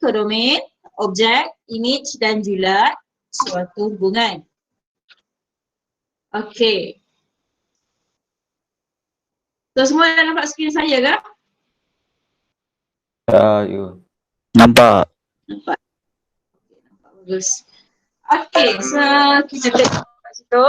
kodomain, objek, image dan julat suatu hubungan. Okey. So semua dah nampak skrin saya ke? Ya. Nampak. Nampak. Nampak bagus. Okey, so kita tengok kat situ.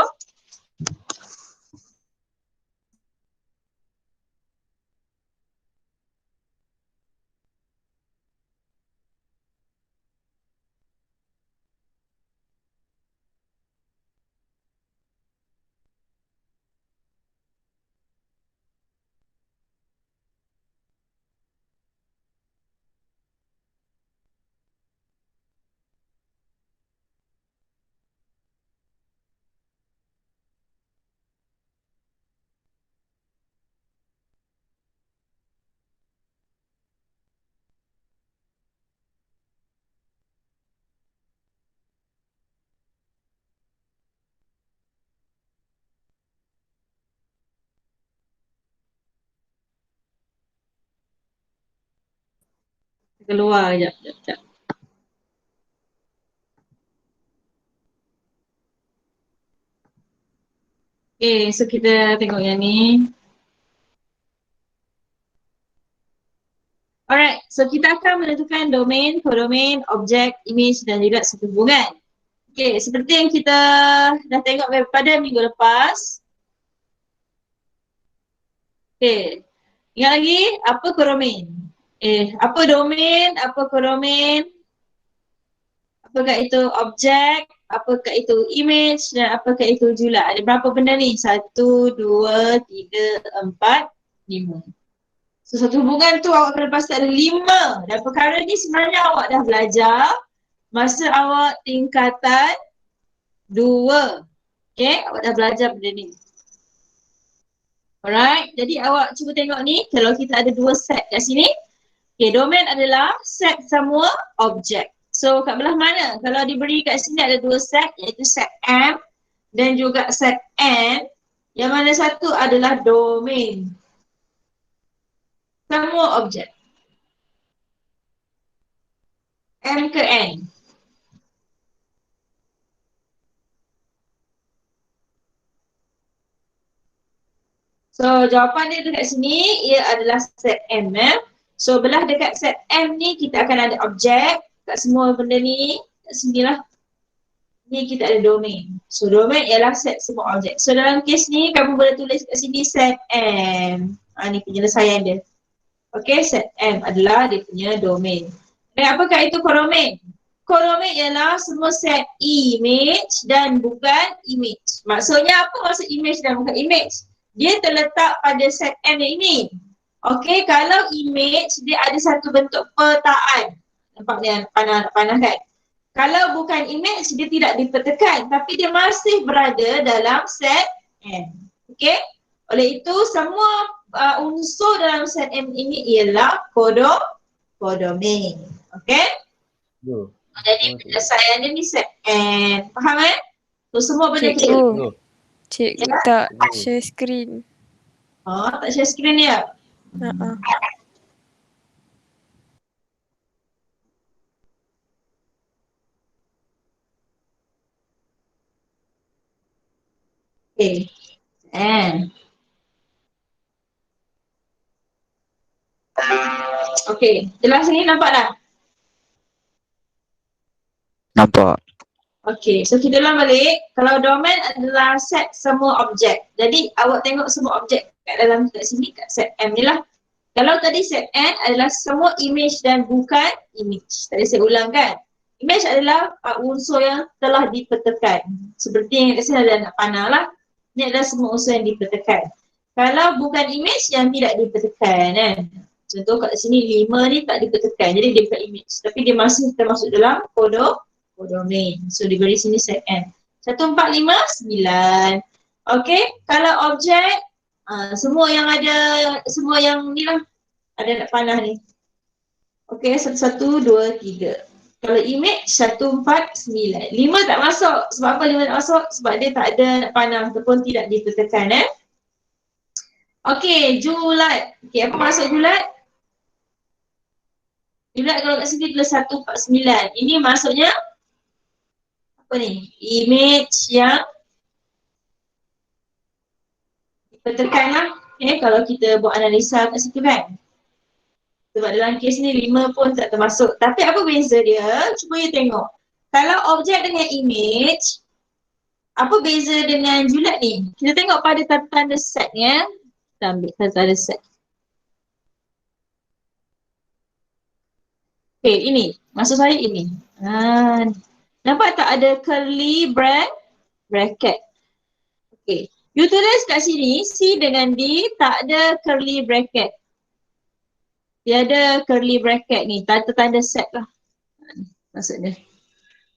Keluar sekejap. Okay, so kita tengok yang ni. Alright, so kita akan menentukan domain, kodomain, objek, image dan juga satu hubungan. Okay, seperti yang kita dah tengok pada minggu lepas. Okay, ingat lagi apa kodomain? Apa domain, apa kodomain, apakah itu objek, apakah itu image dan apakah itu julat. Ada berapa benda ni? 1, 2, 3, 4, 5. So satu hubungan tu awak kena pasti ada 5. Dan perkara ni sebenarnya awak dah belajar masa awak tingkatan 2. Okay, awak dah belajar benda ni. Alright, jadi awak cuba tengok ni, kalau kita ada 2 set kat sini. Okay, domain adalah set semua objek. So kat belah mana? Kalau diberi kat sini ada 2 set, iaitu set M dan juga set N. Yang mana satu adalah domain. Semua objek. M ke N. So jawapan dia dekat sini, ia adalah set M. So belah dekat set M ni kita akan ada objek. Kat semua benda ni, kat sini lah. Ni kita ada domain. So domain ialah set semua objek. So dalam kes ni kamu boleh tulis kat sini set M. Ni penyelesaian dia. Okay, set M adalah dia punya domain. Dan apakah itu kodomain? Kodomain ialah semua set image dan bukan image. Maksudnya apa maksud image dan bukan image? Dia terletak pada set M yang ini. Okay, kalau image dia ada satu bentuk petaan. Nampak dia panah kan? Kalau bukan image dia tidak dipetakan tapi dia masih berada dalam set M. Okay? Oleh itu semua unsur dalam set M ini ialah kodomain. Okay? Jadi penyelesaian dia ni set N. Faham So semua benda Cikgu, cikgu tak share screen. Tak share screen ya? Okay. Okay, jelas ni nampak tak? Nampak. Okay, so kita ulang balik. Kalau domain adalah set semua objek. Jadi awak tengok semua objek kat dalam kat sini kat set M ni lah. Kalau tadi set N adalah semua image dan bukan image. Tadi saya ulang kan. Image adalah unsur yang telah dipetakan. Seperti yang kat sini ada anak panah lah. Ini adalah semua unsur yang dipetakan. Kalau bukan image yang tidak dipetakan kan. Contoh kat sini 5 ni tak dipetakan. Jadi dia bukan image. Tapi dia masih termasuk dalam kodomain. So diberi sini set N. 1, 4, 5, 9. Okay. Kalau objek, semua yang ada, semua yang ni lah. Ada nak panah ni. Okay. 1, 1, 2, 3. Kalau image 1, 4, 9. 5 tak masuk. Sebab apa 5 tak masuk? Sebab dia tak ada nak panah ataupun tidak dipetakan Okay. Julat. Okay. Apa maksud julat? Julat kalau kat sini adalah 149. Ini maksudnya apa ni? Image yang ditekan lah. Kalau kita buat analisa kat situ kan. Sebab dalam kes ni 5 pun tak termasuk. Tapi apa beza dia? Cuba you tengok. Kalau objek dengan image, apa beza dengan julat ni? Kita tengok pada tanda set ni ya. Kita ambil tanda set. Okay, ini. Maksud saya ini. Nampak tak ada curly bracket? Okay. You tulis kat sini, C dengan D tak ada curly bracket. Dia ada curly bracket ni, tanda-tanda set lah. Maksudnya.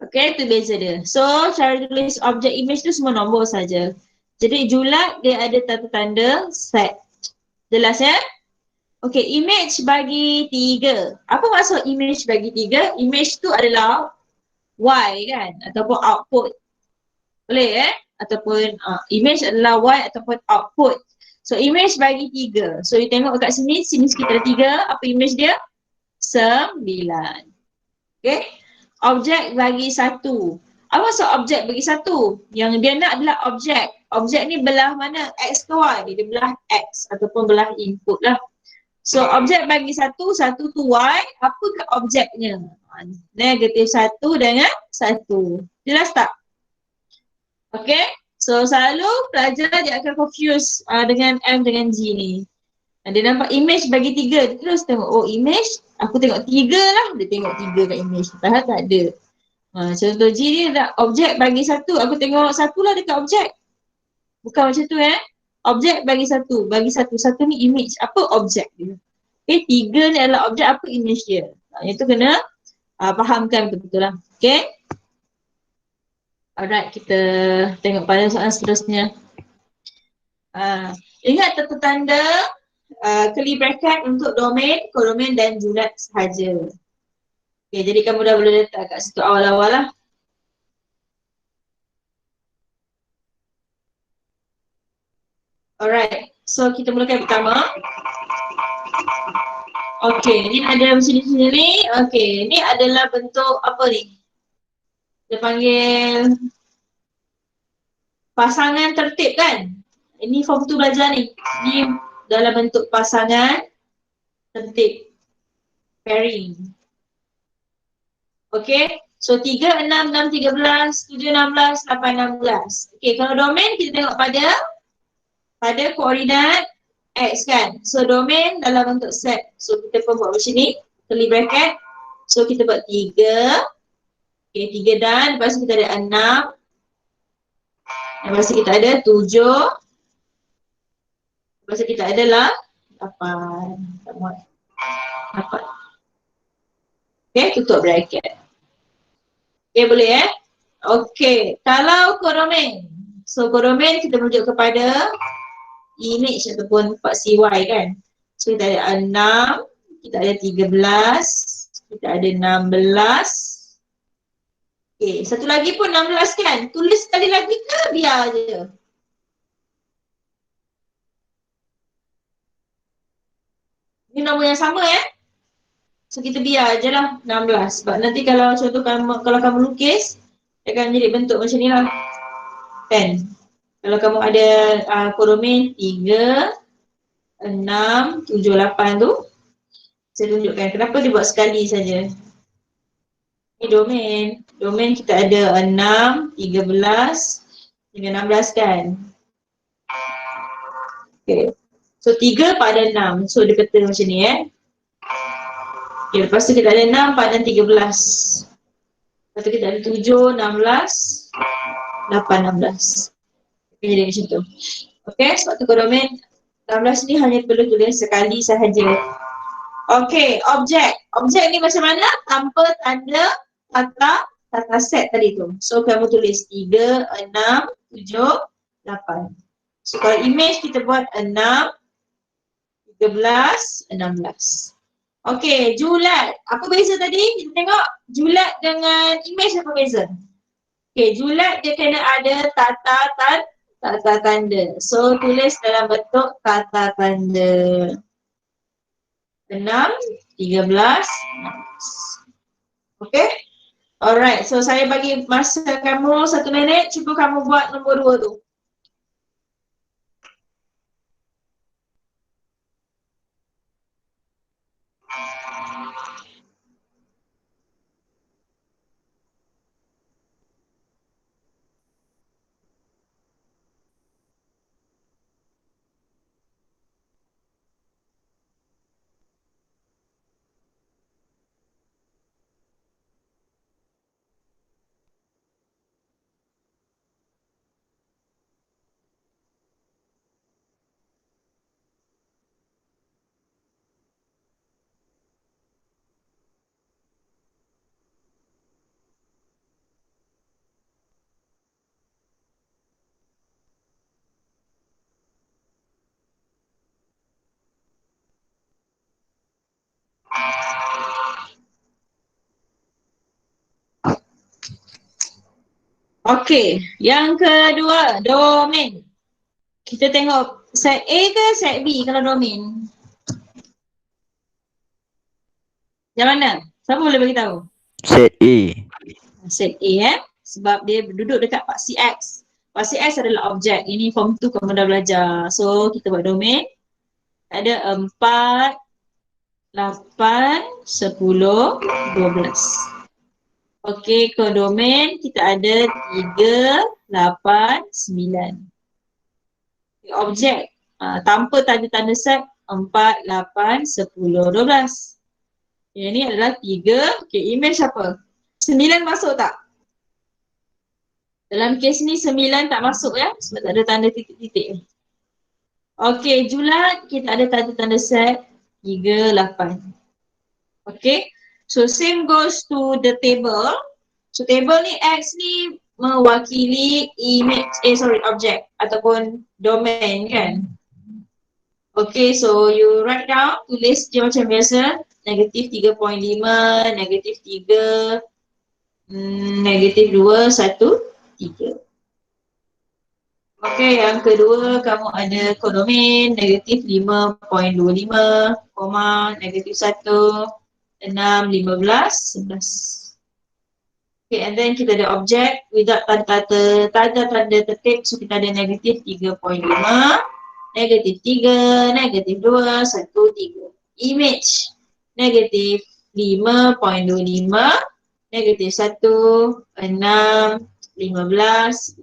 Okay, itu beza dia. So, cara tulis objek image tu semua nombor saja. Jadi, julat dia ada tanda-tanda set. Jelas ya? Okay, image bagi 3. Apa maksud image bagi 3? Image tu adalah Y kan? Ataupun output. Boleh Ataupun image adalah Y ataupun output. So, image bagi 3. So, you tengok kat sini kita ada 3. Apa image dia? 9. Okay. Objek bagi 1. Apa maksud objek bagi 1? Yang dia nak adalah objek. Objek ni belah mana? X ke Y? Dia belah X ataupun belah input lah. So, objek bagi 1 tu Y. Apakah objeknya? Negatif 1 dengan 1. Jelas tak? Okay. So, selalu pelajar dia akan confuse dengan M dengan G ni. Dia nampak image bagi 3. Dia terus tengok, oh image, aku tengok 3 lah. Dia tengok 3 kat image. Padahal tak ada. Contoh G ni dah objek bagi 1. Aku tengok 1 lah dekat objek. Bukan macam tu Objek bagi 1. Bagi 1. 1 ni image. Apa objek dia? Okay, 3 ni adalah objek. Apa image dia? Yang tu kena fahamkan betul-betul lah. Okay. Alright, kita tengok pada soalan seterusnya. Ingat tanda curly bracket untuk domain, kodomain dan julat sahaja. Okay, jadi kamu dah boleh letak kat situ awal-awal lah. Alright, so kita mulakan pertama. Okay, ni ada macam ni sendiri. Okay, ni adalah bentuk apa ni? Dia panggil pasangan tertib kan? Ini form 2 belajar ni. Ni dalam bentuk pasangan tertib. Pairing. Okay. So 3, 6, 6, 13, 7, 16, 8, 16. Okay, kalau domain kita tengok pada koordinat X kan. So domain dalam bentuk set. So kita pun buat macam ni. Curly bracket. So kita buat 3. Okay, 3 dan lepas tu kita ada 6. Lepas tu kita ada 7. Lepas tu kita adalah 8. Tak muat. 8. Okay, tutup bracket. Okay, boleh Okay, kalau kodomain. So, kodomain kita merujuk kepada image ataupun part CY kan. So, kita ada 6, kita ada 13, kita ada 16. Okay, satu lagi pun 16 kan. Tulis sekali lagi ke biar je? Ini nombor yang sama So kita biar je lah 16. Sebab nanti kalau contoh kalau kamu lukis, dia akan jadi bentuk macam ni lah. Kan? Kalau kamu ada kodomain 3, 6, 7, 8 tu, saya tunjukkan kenapa dia buat sekali saja. Ini domain. Domain kita ada 6, 13 dengan 16 kan? Okay. So 3 pada 6. So dia kata macam ni Okay, lepas tu kita ada 6 pada 13. Lepas tu kita ada 7, 16, 8, 16. Okay, jadi macam tu. Okay, sebab tu kodomain 16 ni hanya perlu tulis sekali sahaja. Okay, objek. Objek ni macam mana? Tanpa tanda tata set tadi tu. So kamu tulis 3, 6, 7, 8. So kalau image kita buat 6, 13, 16. Okay, julat. Apa beza tadi? Kita tengok julat dengan image apa beza? Okay, julat dia kena ada tata tanda. So, tulis dalam bentuk tata tanda. 6, 13, 16. Okay? Alright, so saya bagi masa kamu 1 minit, cuba kamu buat nombor 2 tu. Okay, yang kedua, domain. Kita tengok set A ke set B kalau domain? Yang mana? Siapa boleh bagi tahu? Set A. Set A sebab dia duduk dekat part CX. Part CX adalah objek. Ini form 2 kamu dah belajar. So kita buat domain. Ada 4, 8, 10, 12. Okey, kodomain kita ada 3, 8, 9. Okay, objek tanpa tanda-tanda set 4, 8, 10, 12. Yang ni adalah 3. Okey, image apa? 9 masuk tak? Dalam kes ni 9 tak masuk ya, sebab tak ada tanda titik-titik. Okey, julat kita ada tanda-tanda set 3, 8. Okay, so same goes to the table. So table ni X ni mewakili image, object ataupun domain kan. Okay, so you write down, tulis je macam biasa. Negatif 3.5, negatif 3, negatif 2, 1, 3. Okay, yang kedua kamu ada kodomain negatif 5.25, negatif 1, 6, 15, 11. Okay, and then kita ada objek without tanda-tanda tertib. So kita ada negatif 3.5, negatif 3, negatif 2, 1, 3. Image negatif 5.25, negatif 1, 6, 15, 11.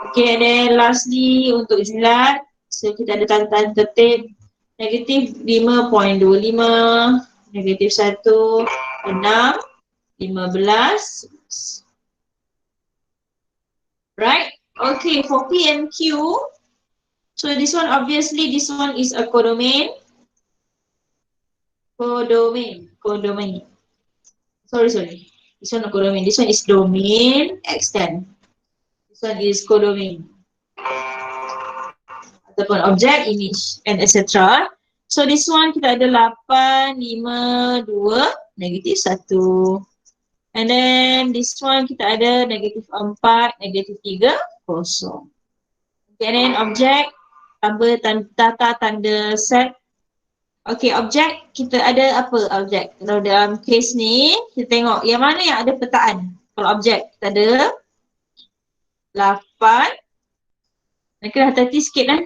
Okay, and then lastly untuk julat, so kita ada tanda-tanda tertib negatif 5.25, negatif 1, 6, 15. Right? Okay, for P and Q, so this one obviously this one is a codomain. Codomain. Sorry. This one not codomain. This one is domain extend. This one is codomain. Ataupun object, image, and etc. So this one kita ada 8, 5, 2, negatif 1. And then this one kita ada negatif 4, negatif 3, kosong. Okay, and then objek, tambah tanda set. Okay, objek kita ada apa objek? Kalau dalam case ni, kita tengok yang mana yang ada petaan. Kalau objek kita ada 8. Mereka hati-hati sikit kan.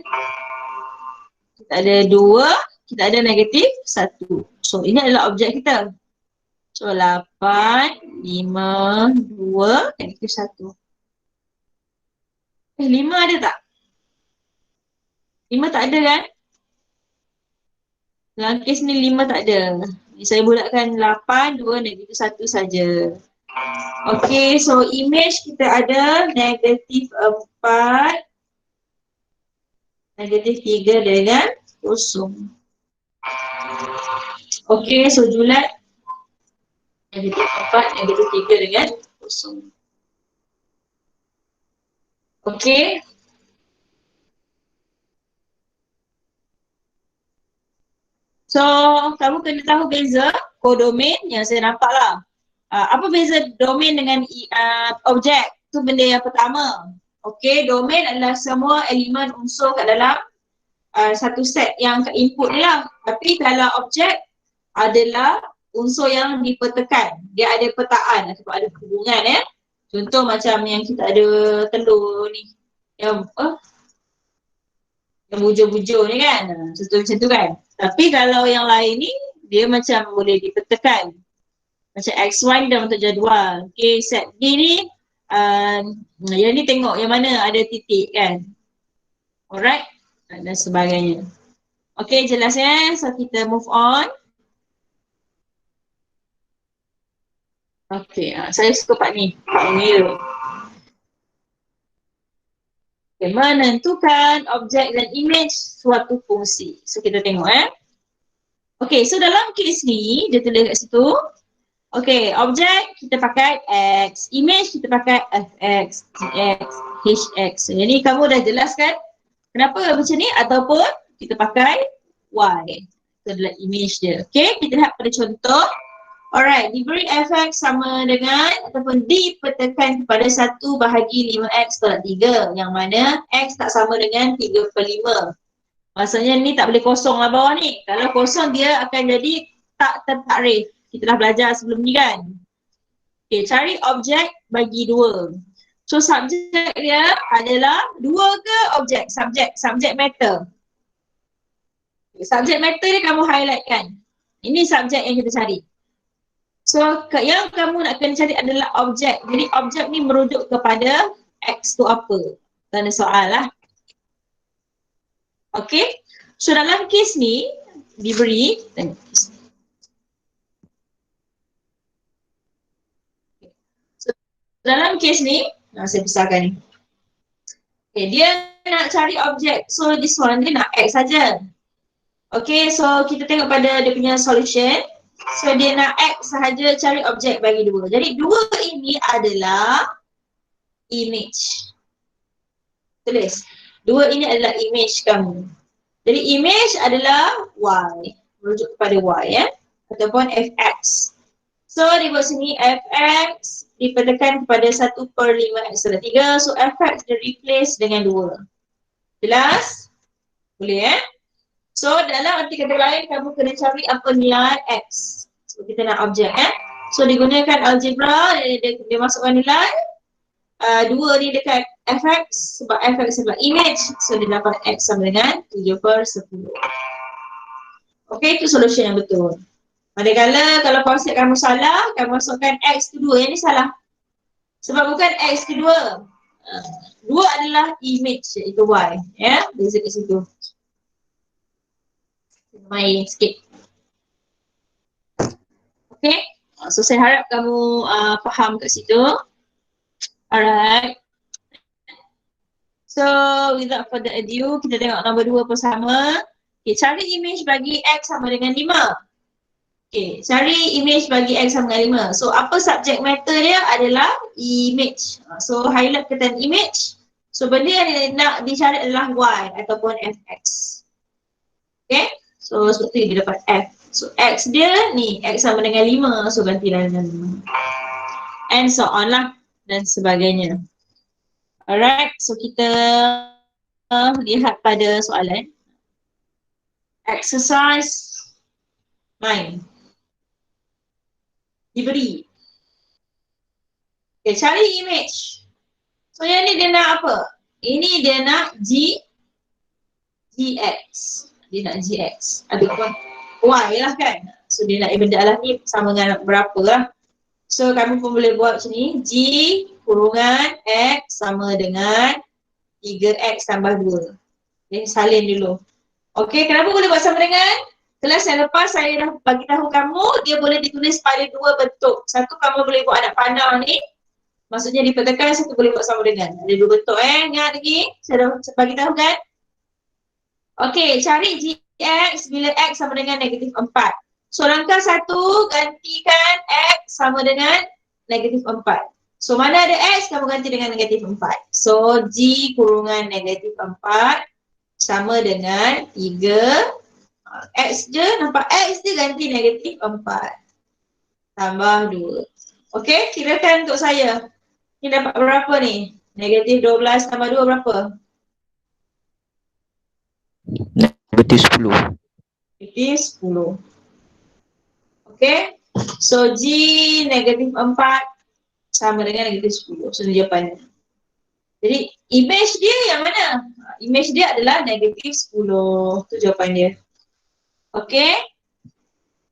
Kita ada 2, kita ada negatif 1. So ini adalah objek kita. So 8, 5, 2, negatif 1. 5 ada tak? 5 tak ada kan? Dalam kes ni 5 tak ada. Saya bulatkan 8, 2, negatif 1 saja. Okay, so image kita ada negatif 4, negatif 3 dengan kosong. Okay, so julat negatif 4, negatif 3 dengan kosong. Okay. So, kamu kena tahu beza kodomain yang saya nampak lah. Apa beza domain dengan objek? Itu benda yang pertama. Okay, domain adalah semua elemen unsur kat dalam satu set yang input ni lah. Tapi kalau objek, adalah unsur yang dipetakan. Dia ada petaan ataupun ada hubungan Contoh macam yang kita ada telur ni. Yang bujur-bujur ni kan. Contoh macam tu kan. Tapi kalau yang lain ni, dia macam boleh dipetakan. Macam X1 dalam bentuk jadual. Okay, set D ni, yang ni tengok yang mana ada titik kan. Alright. Dan sebagainya. Okay, jelas So, kita move on. Okay, saya suka part ni. Part ni dulu. Okay, menentukan objek dan image suatu fungsi. So, kita tengok Okay, so dalam kes ni, dia tulis kat situ. Okay, objek kita pakai X. Image kita pakai Fx, Gx, Hx. So, jadi kamu dah jelaskan kenapa macam ni ataupun kita pakai Y. Itu adalah image dia. Okay, kita lihat pada contoh. Alright, diberi Fx sama dengan ataupun dipetakan kepada 1 bahagi 5x tolak 3. Yang mana X tak sama dengan 3/5. Maksudnya ni tak boleh kosong lah bawah ni. Kalau kosong dia akan jadi tak tertakrif. Kita dah belajar sebelum ni kan. Okay, cari objek bagi 2. So subjek dia adalah 2 ke objek? Subjek matter. Okay, subjek matter dia kamu highlight kan. Ini subjek yang kita cari. So, yang kamu nak kena cari adalah objek. Jadi, objek ni merujuk kepada X tu apa? Tanda soal lah. Okay. So, dalam kes ni, diberi. So, dalam kes ni, saya pisahkan ni. Okay, dia nak cari objek. So, this one, dia nak X saja. Okay, so kita tengok pada dia punya solution. So dia nak X sahaja cari objek bagi 2. Jadi 2 ini adalah image. Tulis. 2 ini adalah image kamu. Jadi image adalah Y. Merujuk kepada Y ataupun Fx. So di bawah sini Fx dipetakan kepada 1/5x tolak 3. So Fx dia replace dengan 2. Jelas? Boleh So dalam arti kata lain kamu kena cari apa nilai X. So kita nak objek So digunakan algebra, dia masukkan nilai 2 ni dekat Fx sebab Fx adalah image. So dia dapat X sama dengan 3/10. Okay, itu solution yang betul. Manakala kalau konsep kamu salah, kamu masukkan X tu 2, yang ni salah. Sebab bukan X tu 2. 2 adalah image iaitu Y. Beza kat situ. Main sikit. Okay. So saya harap kamu faham kat situ. Alright. So without further ado, kita tengok nombor 2 pun sama. Okay, cari image bagi X sama dengan 5. Okay, cari image bagi X sama dengan 5. So apa subject matter dia adalah image. So highlight kata image. So benda yang nak dicari adalah Y ataupun Fx. Okay. So, sebab tu dia dapat F. So, X dia ni, X sama dengan 5. So, gantilah dengan 5. And so on lah. Dan sebagainya. Alright. So, kita lihat pada soalan. Exercise 9. Diberi. Okay, cari image. So, yang ni dia nak apa? Ini dia nak Gx. Dia nak Gx ataupun Y lah kan. So dia nak benda alam ni sama dengan berapa lah. So kamu pun boleh buat macam ni. G kurungan X sama dengan 3X tambah 2. Okay, salin dulu. Okay, kenapa boleh buat sama dengan? Kelas yang lepas saya dah bagi tahu kamu, dia boleh ditulis pada 2 bentuk. Satu kamu boleh buat anak panah ni. Maksudnya dipetakan, satu boleh buat sama dengan. Ada 2 bentuk ingat lagi? Saya dah bagi tahu kan? Okey, cari Gx bila X sama dengan -4. So, langkah 1, gantikan X sama dengan -4. So, mana ada X, kamu ganti dengan -4. So, G kurungan -4 sama dengan 3. X je, nampak X je ganti -4. Tambah 2. Okey, kirakan untuk saya. Ni dapat berapa ni? -12 tambah 2 berapa? -10. -10. Okay. So G negatif 4 sama dengan negatif 10. So ini jawapannya. Jadi image dia yang mana? Image dia adalah negatif 10. Itu jawapan dia. Okay.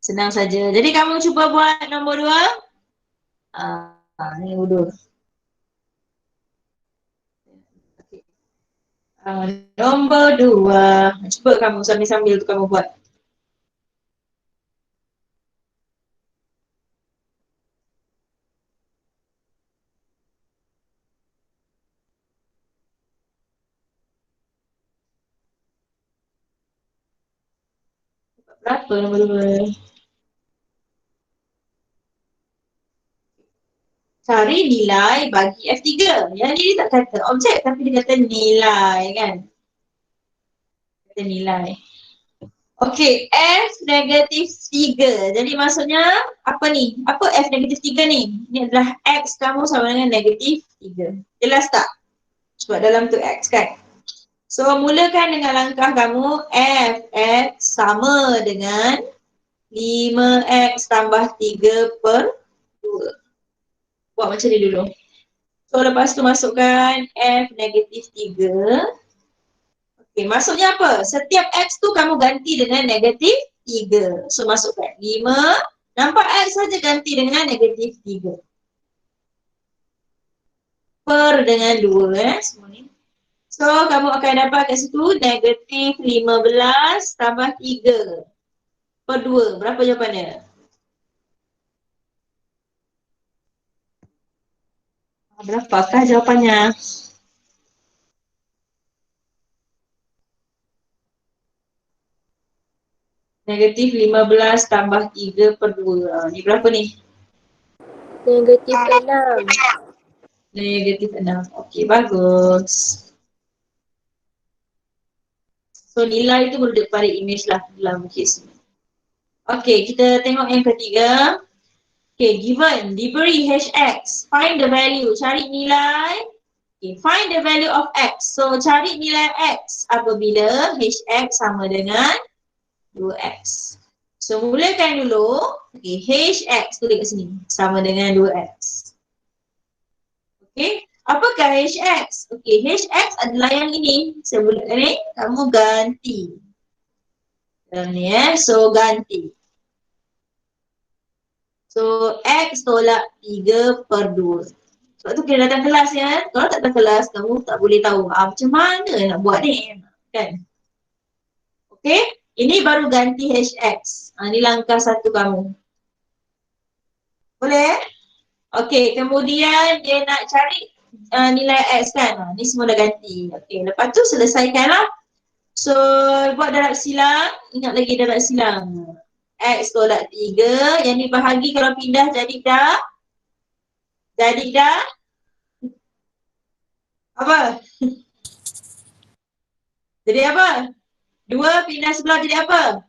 Senang saja. Jadi kamu cuba buat nombor 2. Ini nombor 2. Okay. Nombor 2. Cuba kamu sambil-sambil tu kamu buat. Berapa nombor 2? Cari nilai bagi F3. Yang ni dia tak kata objek tapi dia kata nilai kan. Kata nilai. Okey, F negatif 3. Jadi maksudnya apa ni? Apa F negatif 3 ni? Ini adalah X kamu sama dengan negatif 3. Jelas tak? Sebab dalam tu X kan. So mulakan dengan langkah kamu F(x) sama dengan 5x tambah 3 per 2. Buat macam ni dulu. So lepas tu masukkan F negatif 3. Okey, maksudnya apa? Setiap X tu kamu ganti dengan negatif 3. So masukkan 5. Nampak X saja ganti dengan negatif 3. Per dengan 2 semua ni. So kamu akan dapat kat situ negatif 15 tambah 3 per 2. Berapa jawapannya? Berapakah jawapannya? Negatif 15 tambah 3 per 2. Ni berapa ni? Negatif 6. Negatif 6. Okey, bagus. So nilai tu merujuk pada image lah dalam kes ni. Okey, kita tengok yang ketiga. Okay, given, diberi hx, find the value, cari nilai. Okay, find the value of x. So, cari nilai x apabila hx sama dengan 2x. So, mulakan dulu. Okay, hx tulis kat sini, sama dengan 2x. Okay, apakah hx? Okay, hx adalah yang ini. Saya mulakan ni, kamu ganti. Dalam ni so ganti. So, X tolak 3 per 2. Sebab tu kena datang kelas ya. Kalau tak datang kelas, kamu tak boleh tahu macam mana nak buat ni. Kan? Okay. Ini baru ganti HX. Ini langkah satu kamu. Boleh? Okay. Kemudian dia nak cari nilai X kan. Ni semua dah ganti. Okay. Lepas tu selesaikanlah. So, buat darab silang. Ingat lagi darab silang. X tolak 3. Yang ni bahagi kalau pindah jadi dah. Jadi dah. Apa? Jadi apa? 2 pindah sebelah jadi apa?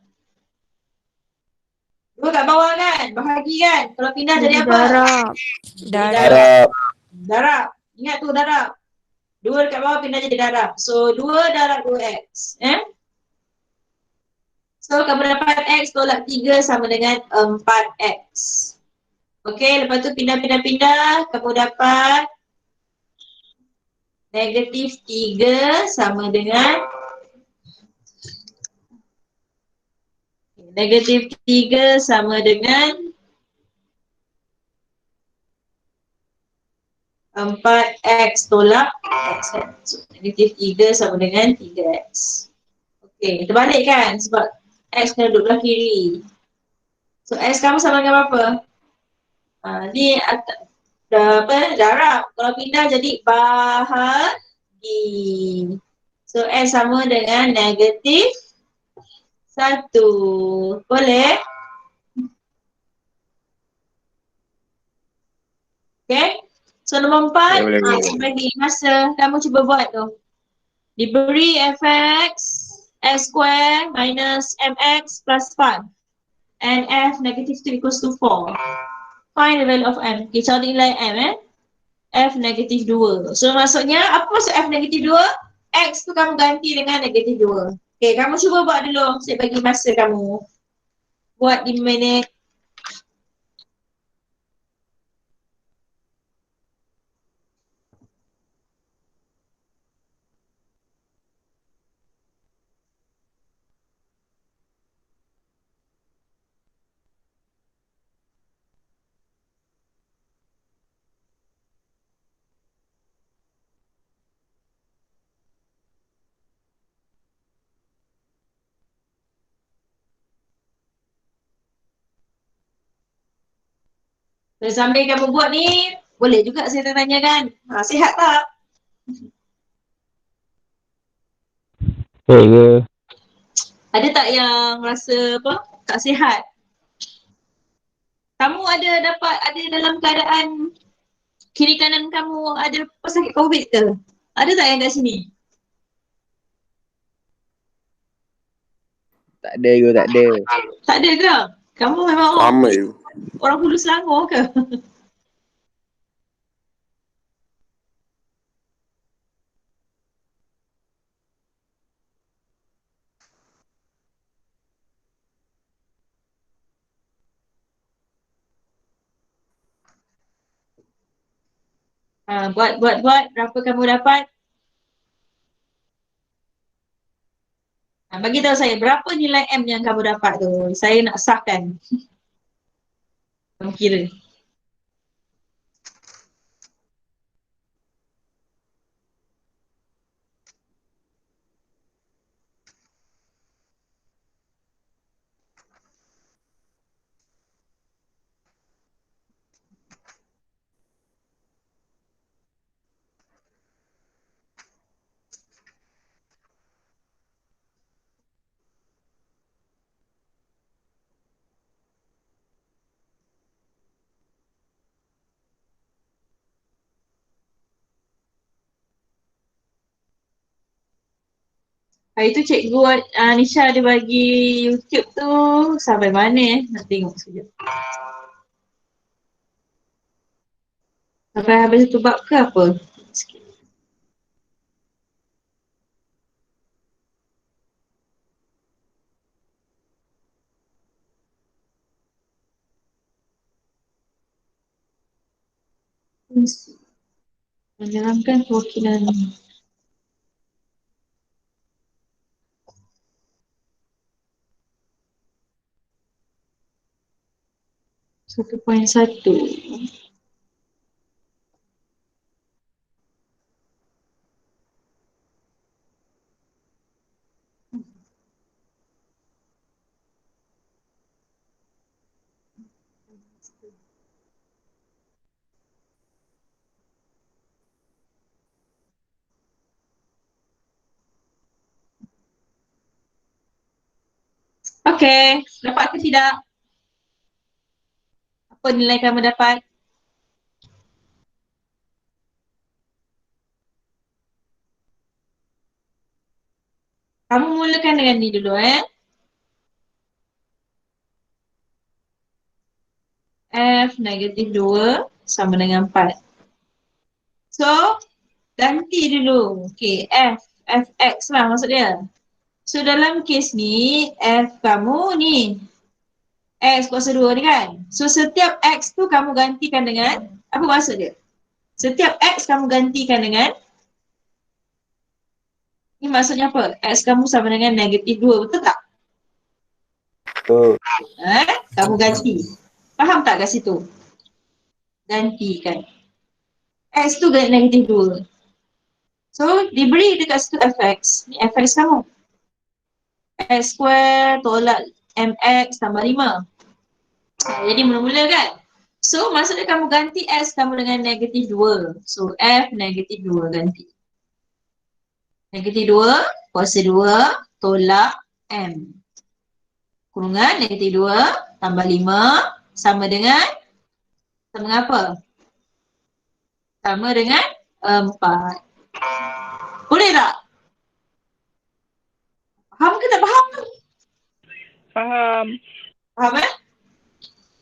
2 kat bawah kan? Bahagi kan? Kalau pindah jadi apa? Darab. Darab. Darab. Ingat tu darab. 2 dekat bawah pindah jadi darab. So 2 darab 2x. So kamu dapat x tolak 3 sama dengan 4x. Okay, lepas tu pindah. Kamu dapat negatif 3 sama dengan negatif 3 sama dengan 4x tolak x kan. So, negatif 3 sama dengan 3x. Okey, terbalik kan sebab x kena duduk belah kiri. So, x kamu sama dengan berapa? Ni darab. Kalau pindah jadi bahagi. So, x sama dengan negatif 1. Boleh? Okay. So nombor 4, bagi masa kamu cuba buat tu. Diberi fx, x square minus mx plus 5 and f negative 2 equals to 4. Find the value of m. Okay, cari nilai m f negative 2. So maksudnya, apa maksud f negative 2? X tu kamu ganti dengan negative 2. Okay, kamu cuba buat dulu. Saya bagi masa kamu. Buat di minit So, sambil kamu buat ni, boleh juga saya tanyakan. Sihat tak? Ke? Ada tak yang rasa apa? Tak sihat? Kamu ada dalam keadaan kiri kanan kamu ada pesakit COVID ke? Ada tak yang kat sini? Tak ada ke, tak ada. Tak ada ke? Kamu memang Sama je. orang Hulu Selangor ke? Buat. Berapa kamu dapat? Bagi tahu saya, berapa nilai M yang kamu dapat tu? Saya nak sahkan. Kamu kira. Hari tu cikgu Nisha ada bagi YouTube tu sampai mana nak tengok sekejap. Sampai habis satu bab ke apa? Sikit. Menjalankan perwakilan 1.1. Okey, dapat ke tidak? Apa nilai kamu dapat? Kamu mulakan dengan ni dulu F negatif 2 sama dengan 4. So, ganti dulu. Okay, Fx lah maksud dia. So, dalam kes ni, F kamu ni. X kuasa 2 ni kan. So, setiap X tu kamu gantikan dengan, apa maksud dia? Setiap X kamu gantikan dengan, ni maksudnya apa? X kamu sama dengan negatif 2, betul tak? Betul. Kamu ganti. Faham tak kat situ? Gantikan. X tu negatif 2. So, diberi dekat situ fx. Ni fx kamu. X square tolak mx tambah 5. Jadi mula-mula kan? So, maksudnya kamu ganti x kamu dengan negatif 2. So, f negatif 2 ganti. Negatif 2 kuasa 2 tolak m. Kurungan negatif 2 tambah 5 sama dengan apa? Sama dengan 4. Boleh tak? Faham ke tak faham? Faham. Faham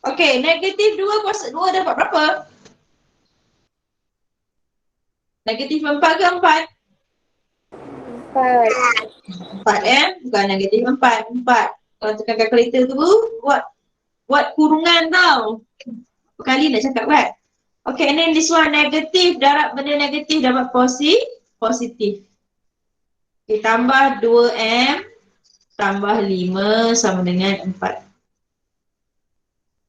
Okey, negatif 2 kuasa 2 dapat berapa? Negatif 4 ke 4? 4 bukan negatif 4. Kalau tekan kalkulator tu buat kurungan tau. Berapa kali nak cakap kan? Okay, and then this one negatif, darab benda negatif dapat positif. Okay, tambah 2M tambah 5 sama dengan 4.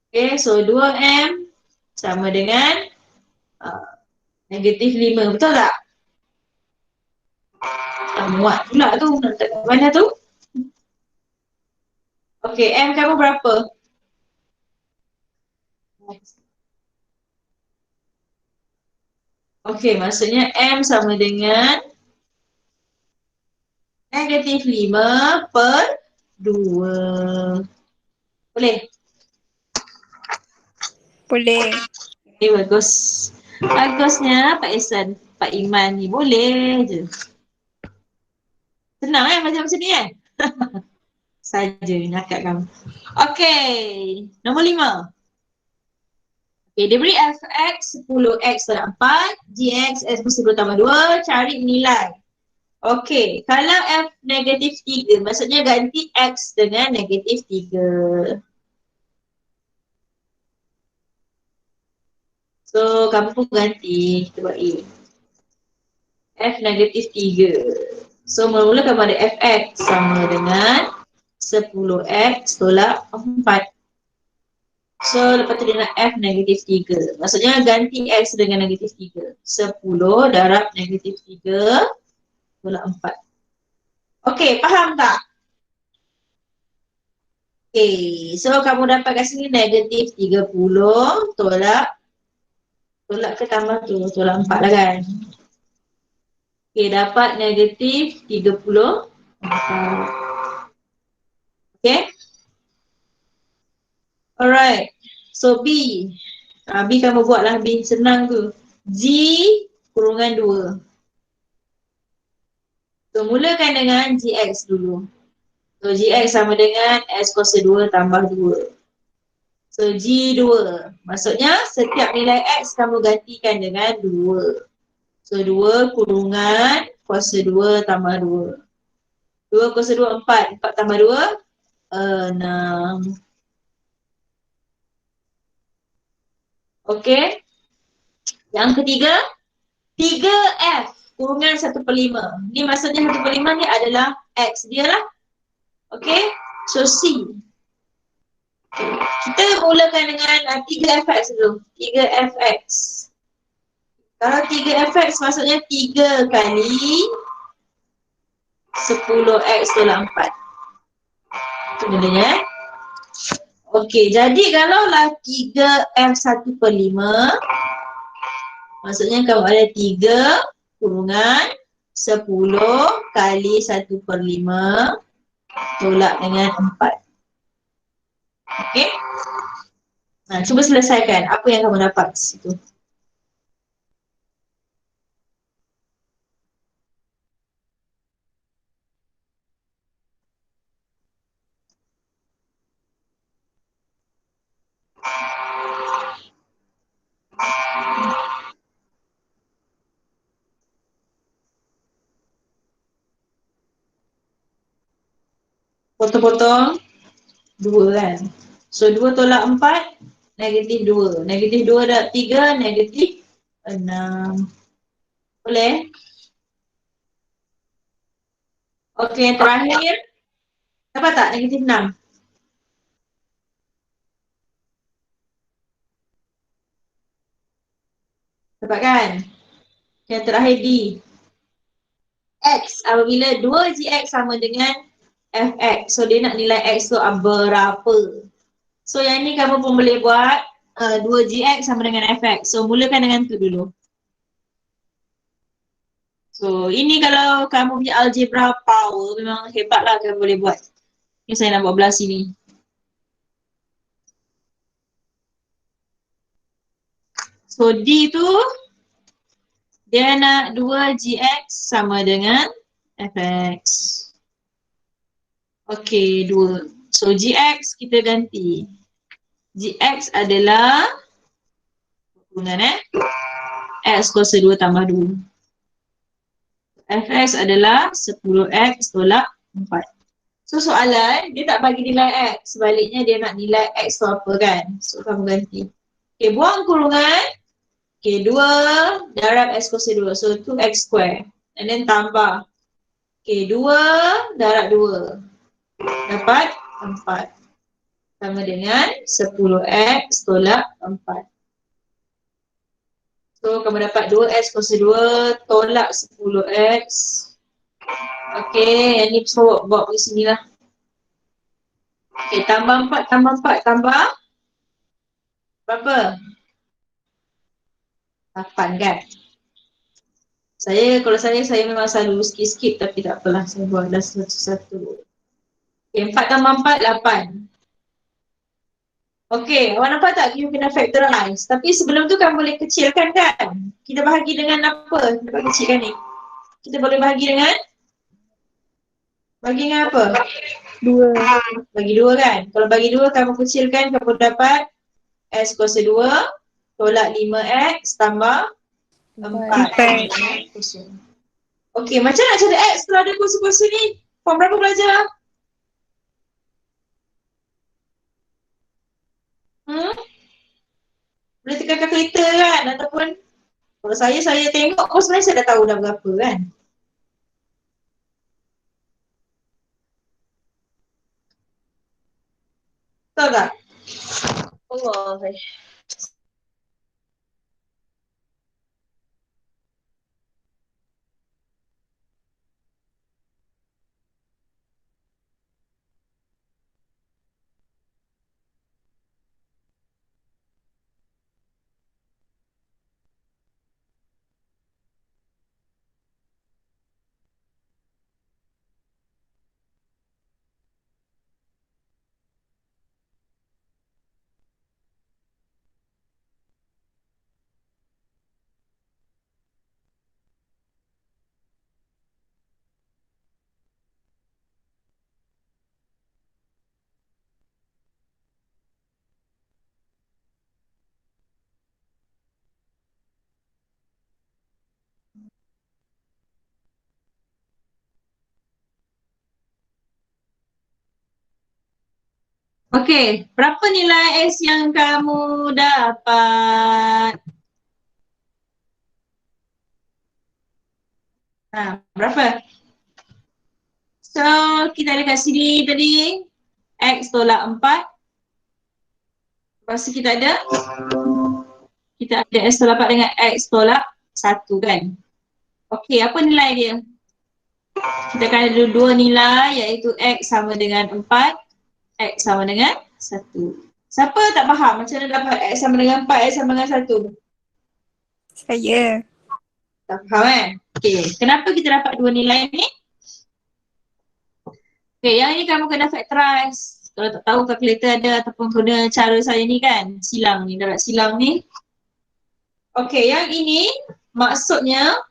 Okay, so 2M sama dengan negatif 5, betul tak? Muat pula tu, nak letak mana tu? Okay, M kamu berapa? Okey, maksudnya M sama dengan negatif 5/2. Boleh? Boleh. Okay, bagus. Bagusnya Pak Ihsan, Pak Iman ni boleh je. Senang macam ni Saja nakak kamu. Okey, nombor 5. Okey, dia beri fx 10x tolak 4, gx x plus 2 tambah 2, cari nilai. Okey, kalau f negatif 3, maksudnya ganti x dengan negatif 3. So, kamu pun ganti, kita buat A. F negatif 3. So, mula-mula kamu ada fx sama dengan 10x tolak 4. So, lepas tu dia nak F negatif 3. Maksudnya ganti X dengan negatif 3. 10 darab negatif 3 tolak 4. Okey, faham tak? Okey, so kamu dapat kat sini negatif 30 tolak ke tambah tu, tolak 4 lah kan? Okey, dapat negatif 30. Okey? Alright, so B. B kamu buatlah B, senang tu. G kurungan 2. So, mulakan dengan GX dulu. So, GX sama dengan S kuasa 2 tambah 2. So, G2. Maksudnya, setiap nilai X kamu gantikan dengan 2. So, 2 kurungan kuasa 2 tambah 2. 2 kuasa 2, 4. 4 tambah 2, 6. Okey. Yang ketiga, 3F kurungan 1/5. Ni maksudnya 1/5 ni adalah X dia lah. Okey. So, C. Kita mulakan dengan 3fx dulu. 3fx. Kalau 3fx maksudnya 3 kali 10x tolak 4. Itu bendanya. Okey, jadi kalaulah 3f1/5, maksudnya kamu ada 3 kurungan 10 kali 1/5 tolak dengan 4. Okey. Nah, cuba selesaikan apa yang kamu dapat situ. Potong-potong 2 kan. So 2 tolak 4, negatif 2. Negatif 2 darab 3, negatif 6. Boleh? Okey, yang terakhir. Dapat tak negatif 6? Dapat kan? Yang terakhir D. X apabila 2GX sama dengan FX. So dia nak nilai X tu berapa? So yang ni kamu pun boleh buat 2GX sama dengan FX. So mulakan dengan tu dulu. So ini kalau kamu punya algebra power memang hebat lah kamu boleh buat. Ni saya nak buat belah sini. So D tu dia nak 2GX sama dengan FX. Okey, 2. So GX kita ganti. GX adalah hubungan X kuasa 2 tambah 2. Fx adalah 10x tolak 4. So soalan, dia tak bagi nilai X. Sebaliknya dia nak nilai X tu apa kan. So kamu ganti. Okay, buang kurungan. Okay, 2 darab X kuasa 2. So 2x square. And then tambah. Okay, 2 darab 2. Dapat 4. Sama dengan 10x tolak 4. So, kamu dapat 2x kuasa 2 tolak 10x. Okey, yang ni buat di sini lah. Okey, tambah 4, tambah berapa? 8 kan? Kalau saya memang selalu skip tapi tak apalah, saya buat dah satu-satu. Okay, 4 tambah 4, 8. Okay, awak nampak tak you kena factorize? Tapi sebelum tu kan boleh kecilkan kan? Kita bahagi dengan apa? Dapat kecilkan ni. Kita boleh bahagi dengan apa? 2. Bagi 2 kan? Kalau bagi 2 kamu kecilkan, kamu dapat X kuasa 2 tolak 5X tambah 4. Okey, macam nak cari X kalau ada kuasa-kuasa ni? Form berapa belajar? Boleh tekan kalkulator kan? Ataupun kalau saya tengok pun sebenarnya saya dah tahu dah berapa kan? Tahu tak? Allah. Okey, berapa nilai X yang kamu dapat? Berapa? So, kita ada kat sini tadi X tolak 4. Lepas tu kita ada X tolak 4 dengan X tolak 1 kan? Okey, apa nilai dia? Kita akan ada dua nilai iaitu X sama dengan 4, X sama dengan 1. Siapa tak faham macam mana dapat X sama dengan 4, X sama dengan 1? Saya. Tak faham kan? Okey, kenapa kita dapat dua nilai ni? Okey, yang ni kamu kena factorize. Kalau tak tahu kalkulator ada ataupun guna cara saya ni kan, silang ni, darat silang ni. Okey, yang ini maksudnya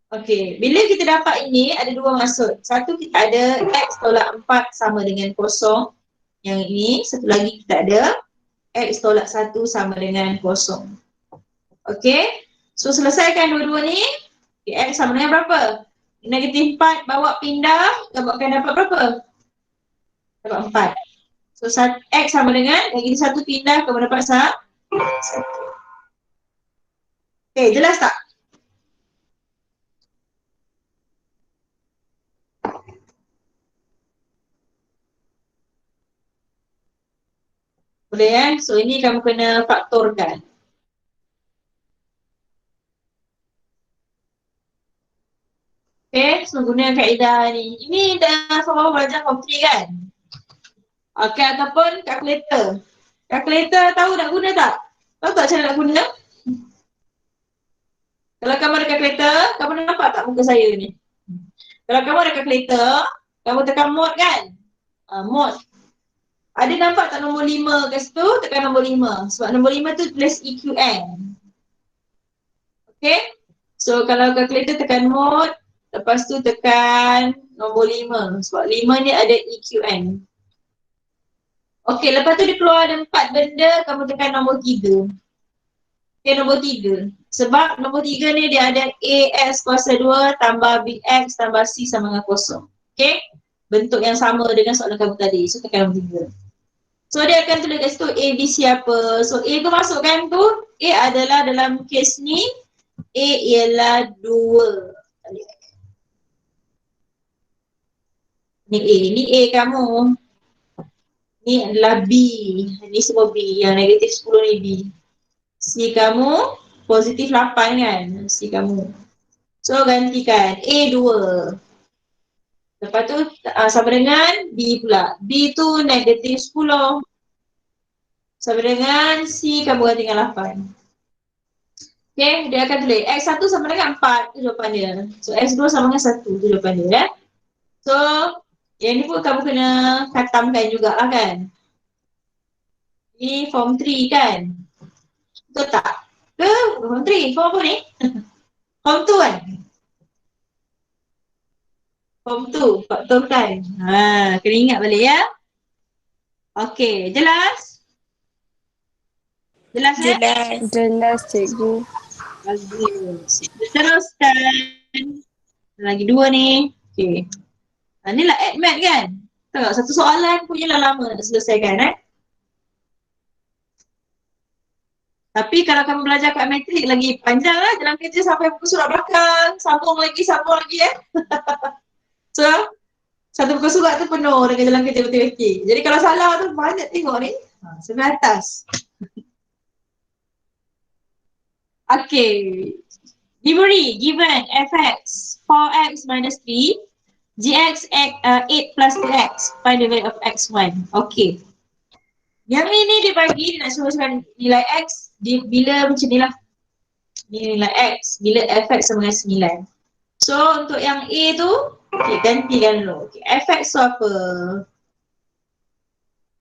okey, bila kita dapat ini ada dua maksud. Satu, kita ada X tolak 4 sama dengan kosong. Yang ini, satu lagi kita ada X tolak 1 sama dengan kosong. Okey, so selesaikan dua-dua ni. Okay, X sama dengan berapa? Negatif 4 bawa pindah, dapatkan dapat berapa? Dapat 4. So X sama dengan, negatif 1 pindah, kamu dapat 1. Okay, jelas tak? Boleh kan? So ini kamu kena faktorkan. Okay, so guna kaedah ni. Ini dah sama belajar form 3 kan? Okay, ataupun kalkulator. Kalkulator tahu nak guna tak? Tahu tak cara nak guna? Kalau kamu ada kalkulator, kamu nampak tak muka saya ni? Kalau kamu ada kalkulator, kamu tekan mode kan? Mode. Ada nampak tak nombor 5 kat situ? Tekan nombor 5. Sebab nombor 5 tu tulis EQN. Okay? So kalau kalkulator tekan mode, lepas tu tekan nombor 5. Sebab 5 ni ada EQN. Okay, lepas tu dia keluar ada 4 benda, kamu tekan nombor 3. Okay, nombor 3. Sebab nombor 3 ni dia ada AX kuasa 2 tambah BX tambah C sama dengan kosong. Okay? Bentuk yang sama dengan soalan kamu tadi. So tekan nombor 3. So dia akan tulis kat situ A, B, C apa. So A tu masukkan tu. A adalah dalam kes ni, A ialah 2. Ni A. Ni A kamu. Ni adalah B. Ni semua B. Yang negatif 10 ni B. C kamu positif 8 kan? C kamu. So gantikan A 2. Lepas tu sama dengan B pula. B tu negatif 10. Sama dengan C kamu ganti dengan 8. Okay, dia akan tulis X1 sama dengan 4, itu jawapan dia. So, X2 sama dengan 1, itu jawapan dia. Ya? So, yang ni pun kamu kena khatamkan jugalah kan. Ni form 3 kan? Betul tak? Ke? Form 3, form apa ni? Form 2 kan? Form 2, faktor kan? Ha, kena ingat balik ya. Okay, jelas? Jelas ya? Jelas. Jelas cikgu. Bagus. Teruskan. Lagi 2 ni. Okay. Ni lah admat kan? Tengok satu soalan punya lah lama nak selesaikan Tapi kalau kamu belajar kat matrik lagi panjang lah jalan kerja sampai buku surat belakang. Sambung lagi So, satu buku surat tu penuh dengan jalan kerja matematik. Jadi kalau salah tu banyak tengok ni. Sebelah atas. Okay. Diberi given fx 4x minus 3 gx 8 plus 2x find the value of x1. Okay. Yang ini dibagi dia nak suruhkan nilai x bila macam ni lah. Nilai x bila fx sama dengan 9. So untuk yang A tu okay, gantikan dulu. Okay, fx tu apa?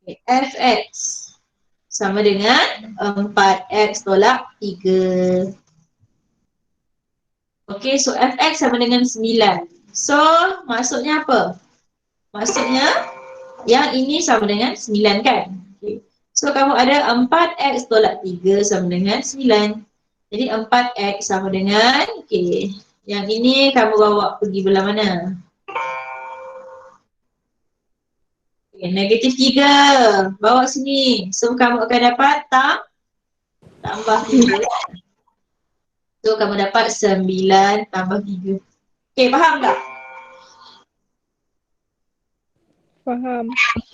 Okay, fx sama dengan 4x tolak 3. Okay, so fx sama dengan 9. So maksudnya apa? Maksudnya yang ini sama dengan 9 kan? Okay. So kamu ada 4x tolak 3 sama dengan 9. Jadi 4x sama dengan, okay, yang ini kamu bawa pergi belah mana? Okay, negatif 3. Bawa sini. So kamu akan dapat tambah 3. So kamu dapat 9 tambah 3. Okay, faham tak? Faham.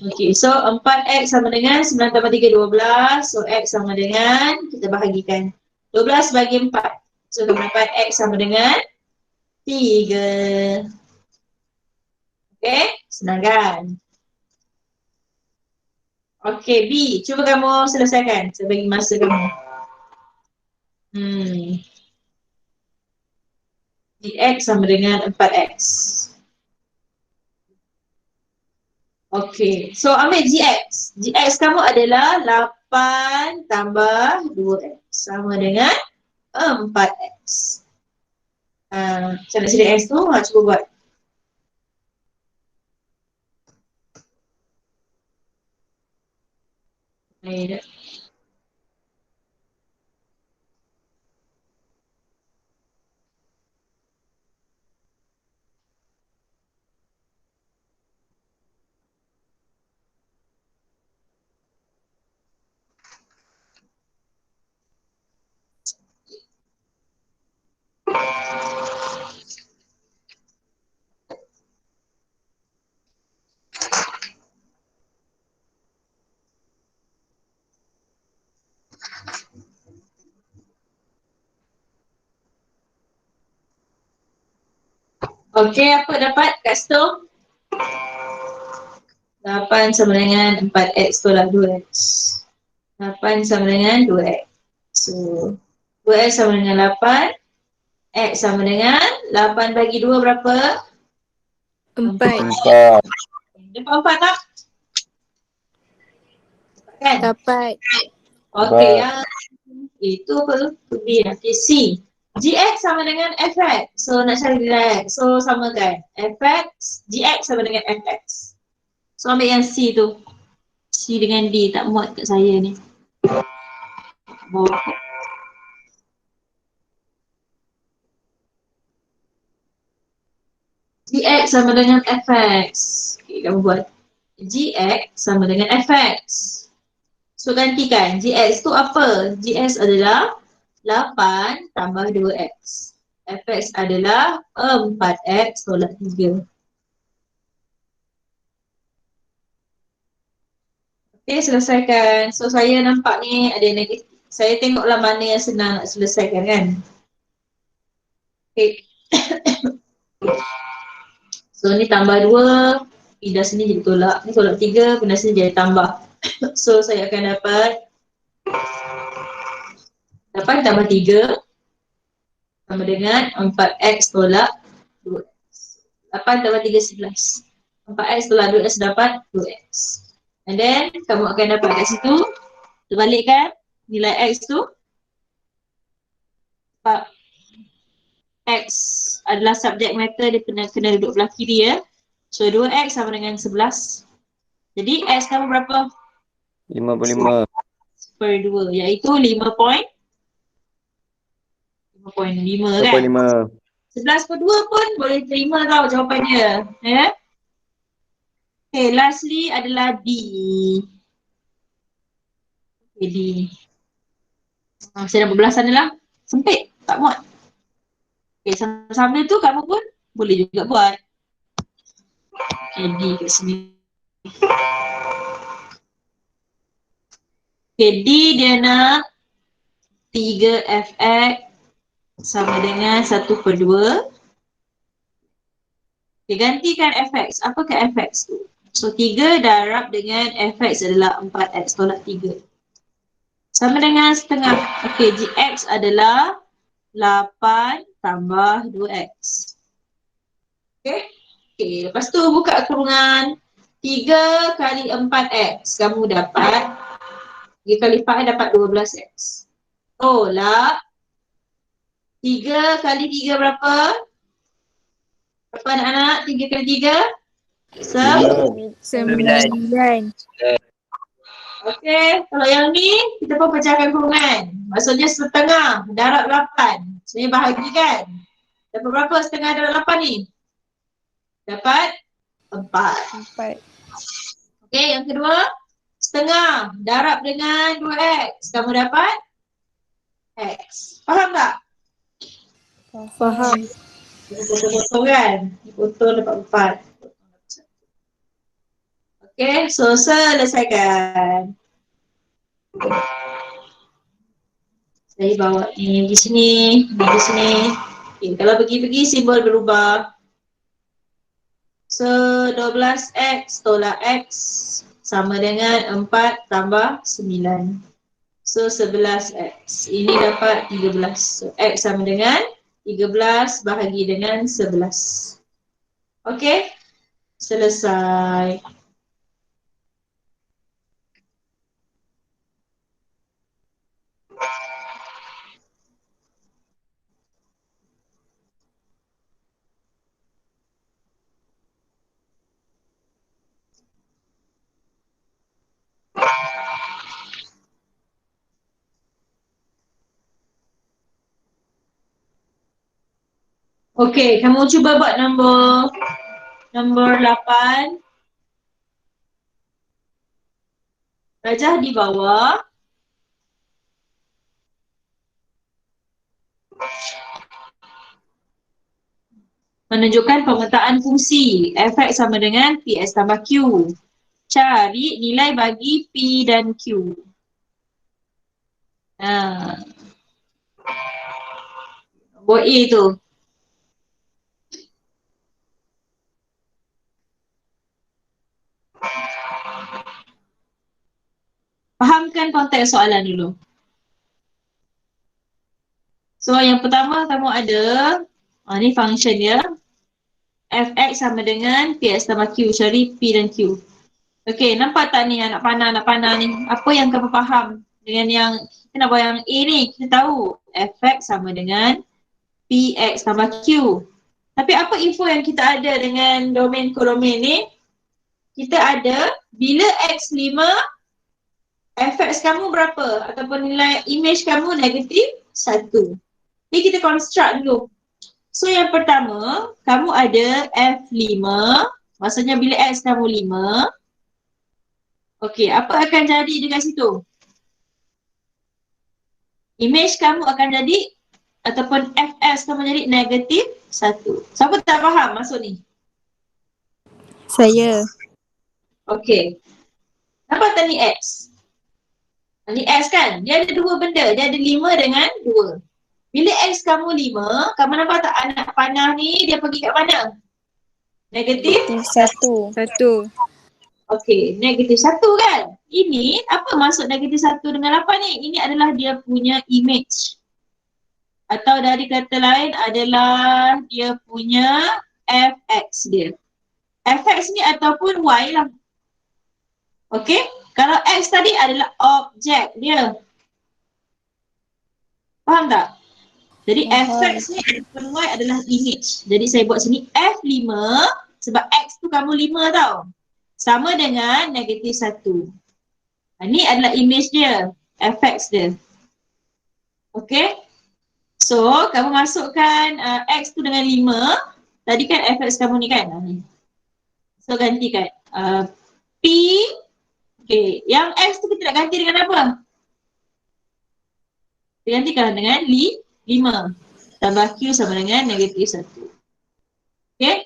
Okay, so 4x sama dengan 9 tambah 3, 12. So x sama dengan, kita bahagikan 12 bagi 4. So kamu dapat x sama dengan 3. Okay, senang kan? Okay, B. Cuba kamu selesaikan. Saya bagi masa kamu. Dx sama dengan 4x. Okay, so ambil gx. Gx kamu adalah 8 tambah 2x sama dengan 4x. Macam nak cari x tu, cuba buat. Baik. Okay, apa dapat kat situ? 8 sama dengan 4x tolak 2x. 8 sama dengan 2x. So, 2x sama dengan 8. X sama dengan 8 bagi 2 berapa? 4. 4. Dapat 4 tak? Kan? Dapat. Okay, yang itu apa? B. Okay, C. Gx sama dengan fx. So, nak cari nilai x. So, samakan. Fx, Gx sama dengan fx. So, ambil yang C tu. C dengan D. Tak muat kat saya ni. Bawa. Gx sama dengan fx. Okay, kamu buat. Gx sama dengan fx. So, gantikan. Gx tu apa? Gx adalah 8 tambah 2x. Fx adalah 4x tolak 3. Okay, selesaikan. So, saya nampak ni ada negatif. Saya tengoklah mana yang senang nak selesaikan kan. Okay. So, ni tambah 2. Pindah sini jadi tolak. Ni tolak 3. Pindah sini jadi tambah. So, saya akan dapat 8 tambah 3. sama dengan 4x tolak 2x. 8 tambah 3, 11. 4x tolak 2x dapat 2x. And then, kamu akan dapat kat situ, terbalikkan nilai x tu. 4x adalah subject matter, dia kena duduk belah kiri ya. So, 2x sama dengan 11. Jadi, x kamu berapa? 55. Per 2, iaitu 5.5 kan? 5.5. 11 per 2 pun boleh terima tau jawapan dia. Ya? Okay, lastly adalah D. Okay, D. Saya nak berbelah sana lah. Sempit, tak muat. Okay, sama-sama tu kamu pun boleh juga buat. Okay, D kat sini. Okay, D dia nak 3fx sama dengan 1 per 2. Okay, gantikan fx. Apakah fx tu? So, 3 darab dengan fx adalah 4x tolak 3. Sama dengan setengah. Okay, gx adalah 8 tambah 2x. Okay. Okay, lepas tu buka kurungan 3 kali 4x. Kamu dapat 3 kali 4 dapat 12x. Tolak 3 kali 3 berapa? Berapa anak-anak? 3 kali 3? 9. Okey, kalau yang ni kita pun pecahkan kurungan. Maksudnya setengah darab 8. Sebenarnya bahagikan. Dapat berapa setengah darab 8 ni? Dapat 4. 4. Okey, yang kedua. Setengah darab dengan 2x. Kamu dapat x. Faham tak? Faham. Potong kan? Potong dapat 4. Okey, so selesaikan. Saya bawa ni di sini, di sini. Okay, kalau pergi-pergi simbol berubah. So 12x tolak x sama dengan 4 tambah 9. So 11x. Ini dapat 13. So x sama dengan 13 bahagi dengan 11. Okey? Selesai. Okey, kamu cuba buat nombor 8. Rajah di bawah. Menunjukkan pemetaan fungsi f(x) sama dengan Px tambah Q. Cari nilai bagi P dan Q. Nombor A tu. Fahamkan konteks soalan dulu. So yang pertama kamu ada, ni function dia. f(x) sama dengan Px tambah Q. Cari P dan Q. Okey, nampak tak ni anak panah ni? Apa yang kamu faham dengan yang, kita nak buat yang A ni? Kita tahu f(x) sama dengan Px tambah Q. Tapi apa info yang kita ada dengan domain kolomen ni? Kita ada bila x5, f(x) kamu berapa? Ataupun nilai image kamu negatif 1. Jadi kita construct dulu. So yang pertama, kamu ada f5. Maksudnya bila x kamu 5. Okey, apa akan jadi dekat situ? Image kamu akan jadi, ataupun fs kamu jadi negatif 1. Siapa tak faham maksud ni? Saya. Okey. Nampak tak ni x? Ni x kan? Dia ada dua benda. Dia ada 5 dengan 2. Bila x kamu 5, kamu nampak tak anak panah ni dia pergi kat mana? Negatif 1. Okey, negatif 1 kan? Ini, apa maksud negatif 1 dengan 8 ni? Ini adalah dia punya image. Atau dari kata lain adalah dia punya fx dia. Fx ni ataupun y lah. Okey? Kalau x tadi adalah objek dia. Faham tak? Jadi Faham. fx ni ataupun y adalah image. Jadi saya buat sini F5 sebab x tu kamu 5 tau. Sama dengan negatif 1. Ini adalah image dia. Fx dia. Okey? So, kamu masukkan x tu dengan 5. Tadi kan fx kamu ni kan? So, gantikan. P. Okay. Yang x tu kita nak ganti dengan apa? Digantikan dengan 5. Tambah q sama dengan negatif 1. Okay?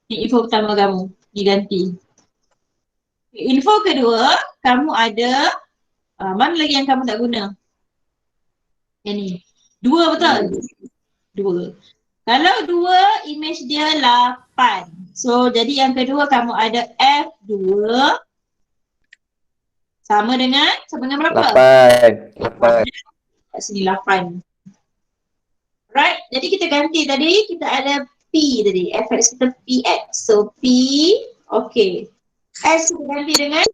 Ini info pertama kamu. Diganti. Info kedua, kamu ada mana lagi yang kamu tak guna? Yang ni. 2 betul? 2. Kalau 2, image dia 8. So, jadi yang kedua kamu ada F2 sama dengan berapa? 8. Kat sini 8. Right, jadi kita ganti tadi, kita ada P tadi. Fx kita Px. So, P, okay. S kita ganti dengan?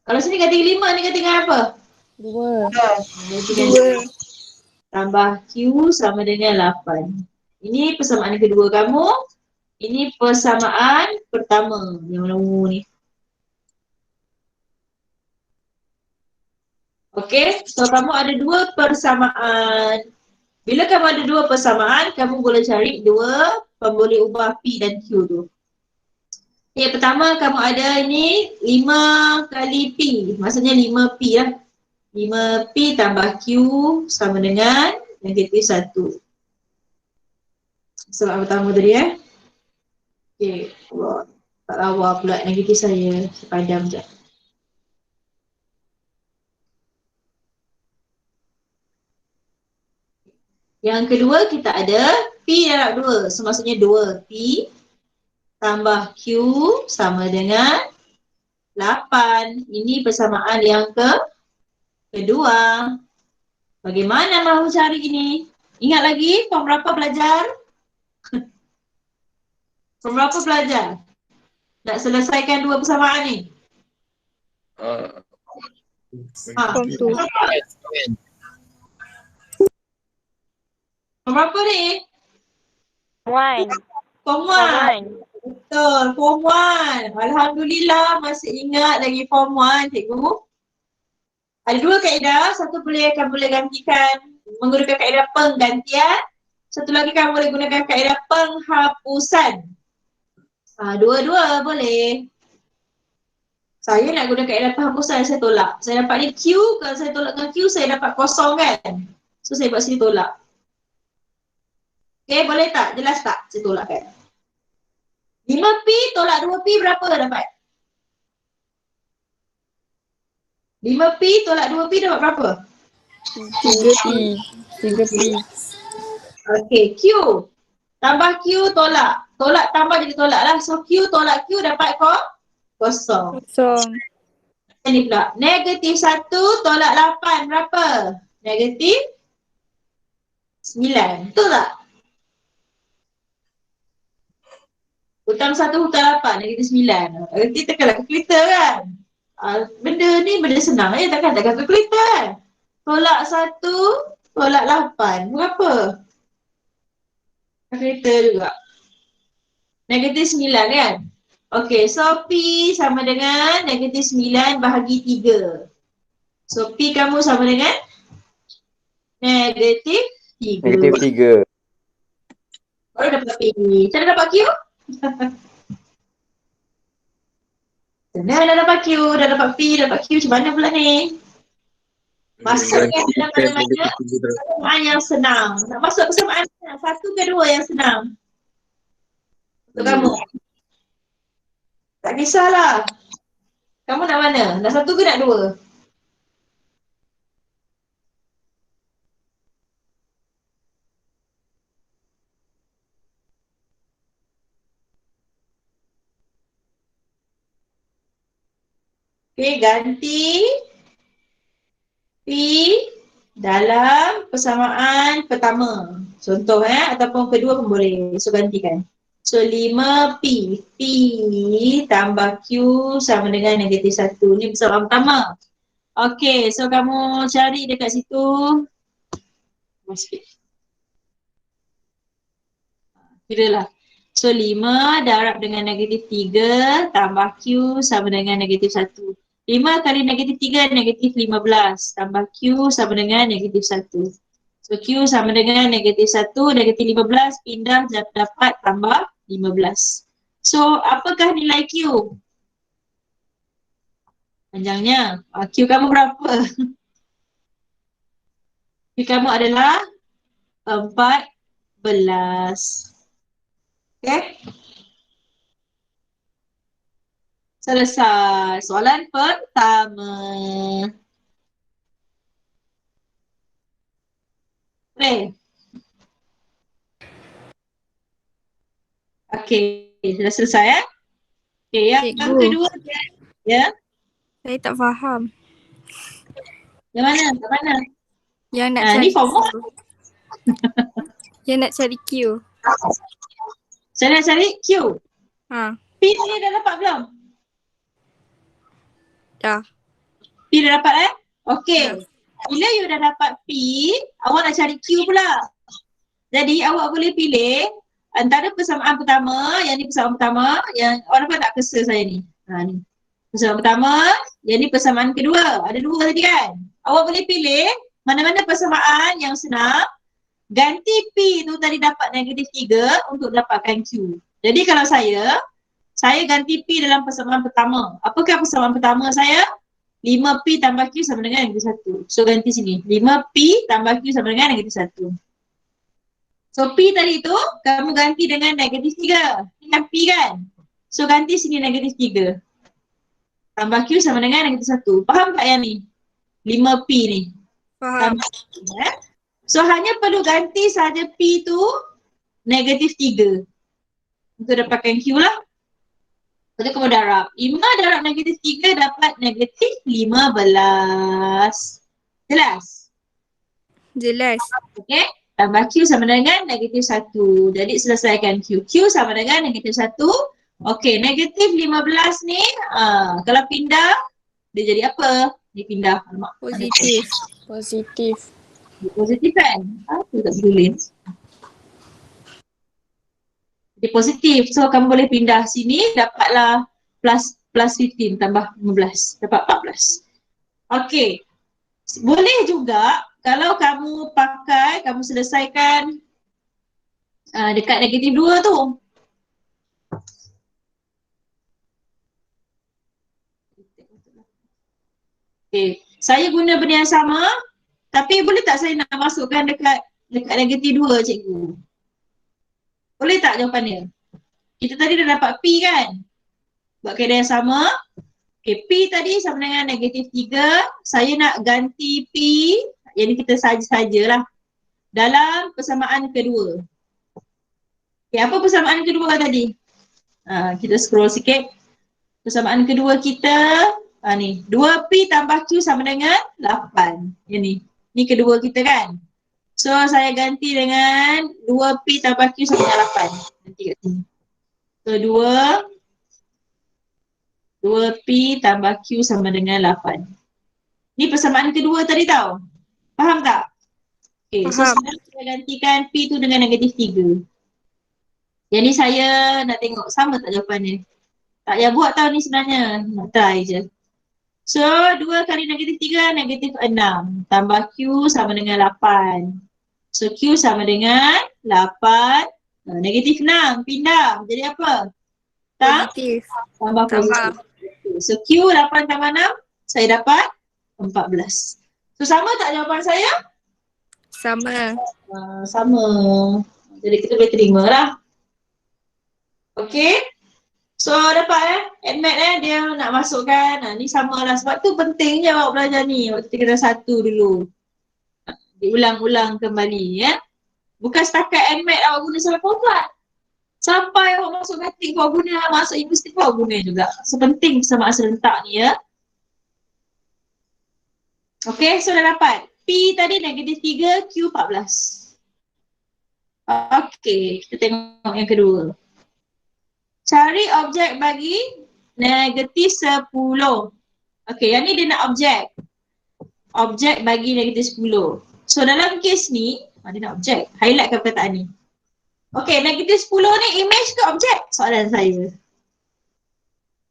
Kalau sini ganti 5, ni ganti dengan apa? 2. Tambah Q sama dengan 8. Ini persamaan kedua kamu. Ini persamaan pertama. Yang warna ungu ni. Okey, so kamu ada 2 persamaan. Bila kamu ada 2 persamaan, kamu boleh cari 2 pemboleh ubah P dan Q tu. Okay, pertama kamu ada ini 5 kali P. Maksudnya 5P lah. 5P tambah Q sama dengan negatif 1. Sebab pertama tadi Okay, tak lawa pula negatif saya. Padam je. Yang kedua kita ada P darab 2. So maksudnya 2P tambah Q sama dengan 8. Ini persamaan yang kedua. Bagaimana mahu cari ini? Ingat lagi form berapa belajar? Form berapa belajar? Nak selesaikan 2 persamaan ni? Form 2. Form berapa ni? One. Form 1. Betul, form 1. Alhamdulillah masih ingat lagi form 1 cikgu. Ada 2 kaedah, satu kamu boleh gantikan menggunakan kaedah penggantian. Satu lagi kamu boleh gunakan kaedah penghapusan. Dua-dua boleh. Saya nak guna kaedah penghapusan, saya tolak. Saya dapat ni Q, kalau saya tolak dengan Q, saya dapat kosong kan? So saya buat sini tolak. Okay, boleh tak? Jelas tak? Saya tolakkan. 5P tolak 2P berapa dapat? 5P tolak 2P dapat berapa? 3P. Okay, Q. Tambah Q tolak. Tolak tambah jadi tolak lah. So Q tolak Q dapat kosong. Kosong. Ini pula. Negatif 1 tolak 8 berapa? Negatif 9. Betul tak? Hutang 1 hutang 8 negatif 9. Kita tekanlah kalkulator kan? Benda ni benda senang je, takkan kalkulator kan? Tolak 1 tolak 8 berapa? Kalkulator juga. Negatif 9 kan? Okay, so P sama dengan negatif 9 bahagi 3. So P kamu sama dengan negatif 3. Negatif 3. Baru dapat P. Cara dapat Q? Senang dah dapat Q, dah dapat P, dah dapat Q. Macam mana pula ni? Masukkan dalam mana-mana persamaan yang senang. Nak masuk persamaan senang. 1 ke 2 yang senang? Untuk kamu. Tak kisahlah. Kamu nak mana? Nak 1 ke nak 2? Okay, ganti P dalam persamaan pertama. Contoh ataupun kedua pun boleh. So gantikan. So 5P. P tambah Q sama dengan -1. Ni persamaan pertama. Okey, so kamu cari dekat situ. Kiralah. So 5 darab dengan -3 tambah Q sama dengan -1. 5 kali -3 -15 tambah Q sama dengan -1. So Q sama dengan -1, -15 pindah dapat tambah 15. So apakah nilai Q? Panjangnya. Q kamu berapa? Q kamu adalah 14. Okay? Selesai. Soalan pertama. Boleh? Okey, dah selesai Okey, yang Cikgu. kedua ya. Saya tak faham. Yang mana? Yang mana? Yang nak Ni cari form Q. Yang nak cari Q. Saya nak cari Q. Ha, P ni dah dapat belum? dah. P dah dapat Okey. Ya. Bila you dah dapat P, awak nak cari Q pula. Jadi awak boleh pilih antara persamaan pertama, yang ni persamaan pertama, yang orang dapat tak cursor saya ni. Ni. Persamaan pertama, yang ni persamaan kedua. Ada dua tadi kan? Awak boleh pilih mana-mana persamaan yang senang, ganti P tu tadi dapat -3 untuk dapatkan Q. Jadi kalau saya ganti P dalam persamaan pertama. Apakah persamaan pertama saya? 5P tambah Q sama dengan -1. So ganti sini. 5P tambah Q sama dengan -1. So P tadi tu kamu ganti dengan -3. Ini kan P kan? So ganti sini -3. Tambah Q sama dengan -1. Faham tak yang ni? 5P ni. Faham. So hanya perlu ganti saja P tu -3. Untuk dapatkan Q lah. Lepas tu kamu darab. 5 darab -3 dapat -15. Jelas? Jelas. Okey. Tambah Q sama dengan -1. Jadi selesaikan Q. Q sama dengan -1. Okey, -15 ni kalau pindah dia jadi apa? Dia pindah. Positif. Positif. Positif kan? Apa tak tulis? Dia positif. So kamu boleh pindah sini dapatlah plus 15 tambah 15. Dapat 14. Okey. Boleh juga kalau kamu pakai, kamu selesaikan dekat -2 tu. Okey. Saya guna benda yang sama tapi boleh tak saya nak masukkan dekat -2 cikgu? Boleh tak jawapannya? Kita tadi dah dapat P kan? Buat kaedah yang sama. Okay, P tadi sama dengan -3. Saya nak ganti P, yang ni kita saja-sajalah, dalam persamaan kedua. Okay, apa persamaan kedua tadi? Kita scroll sikit. Persamaan kedua kita, ni. 2P tambah Q sama dengan 8. Yang ni. Ni kedua kita kan? So saya ganti dengan 2P tambah Q sama dengan 8. Nanti kat sini. So 2P tambah Q sama dengan 8. Ni persamaan kedua tadi tau. Faham tak? Okay, so sekarang kita gantikan P tu dengan -3. Yang ni saya nak tengok sama tak jawapannya. Tak payah buat tau ni sebenarnya. Nak try je. So 2 kali -3 -6. Tambah Q sama dengan 8. So Q sama dengan 8. -6. Pindah. Jadi apa? Positif. Tambah positif. So Q 8 tambah 6. Saya dapat 14. So sama tak jawapan saya? Sama. Sama. Jadi kita boleh terima lah. Okay. So dapat Admat dia nak masukkan. Ni sama lah. Sebab tu pentingnya awak belajar ni. Waktu tingkatan 1 dulu. Diulang-ulang kembali Bukan setakat Admat awak guna sampai format. Sampai awak masuk matik awak guna, masuk universiti awak guna juga. So penting persamaan serentak ni Okay, so dah dapat. P tadi negatif 3, Q 14. Okey, kita tengok yang kedua. Cari objek bagi negatif 10. Okey, yang ni dia nak objek. Objek bagi negatif 10. So dalam kes ni, dia nak objek. Highlightkan perkataan ni. Okey, negatif 10 ni image ke objek? Soalan saya.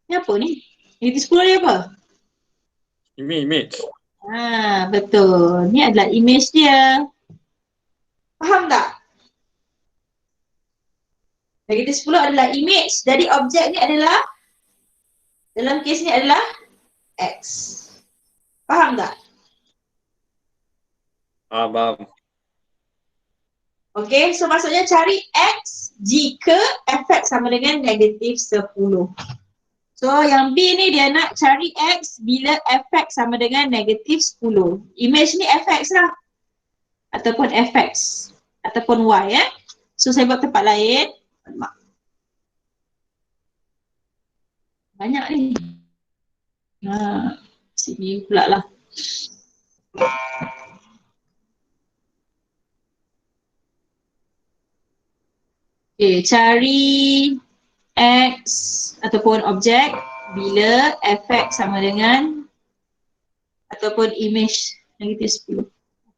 Ni apa ni? Negatif 10 ni apa? Image. Betul. Ni adalah image dia. Faham tak? Negatif 10 adalah image. Jadi objek ni adalah, dalam kes ni adalah X. Faham tak? Faham. Okay, so maksudnya cari X jika fx sama dengan negatif 10. So yang B ni dia nak cari X bila fx sama dengan negatif 10. Image ni fx lah. Ataupun fx. Ataupun y ya. So saya buat tempat lain. Banyak ni. Sini pula lah. Okay, cari X ataupun objek bila fx sama dengan ataupun image negatif 10.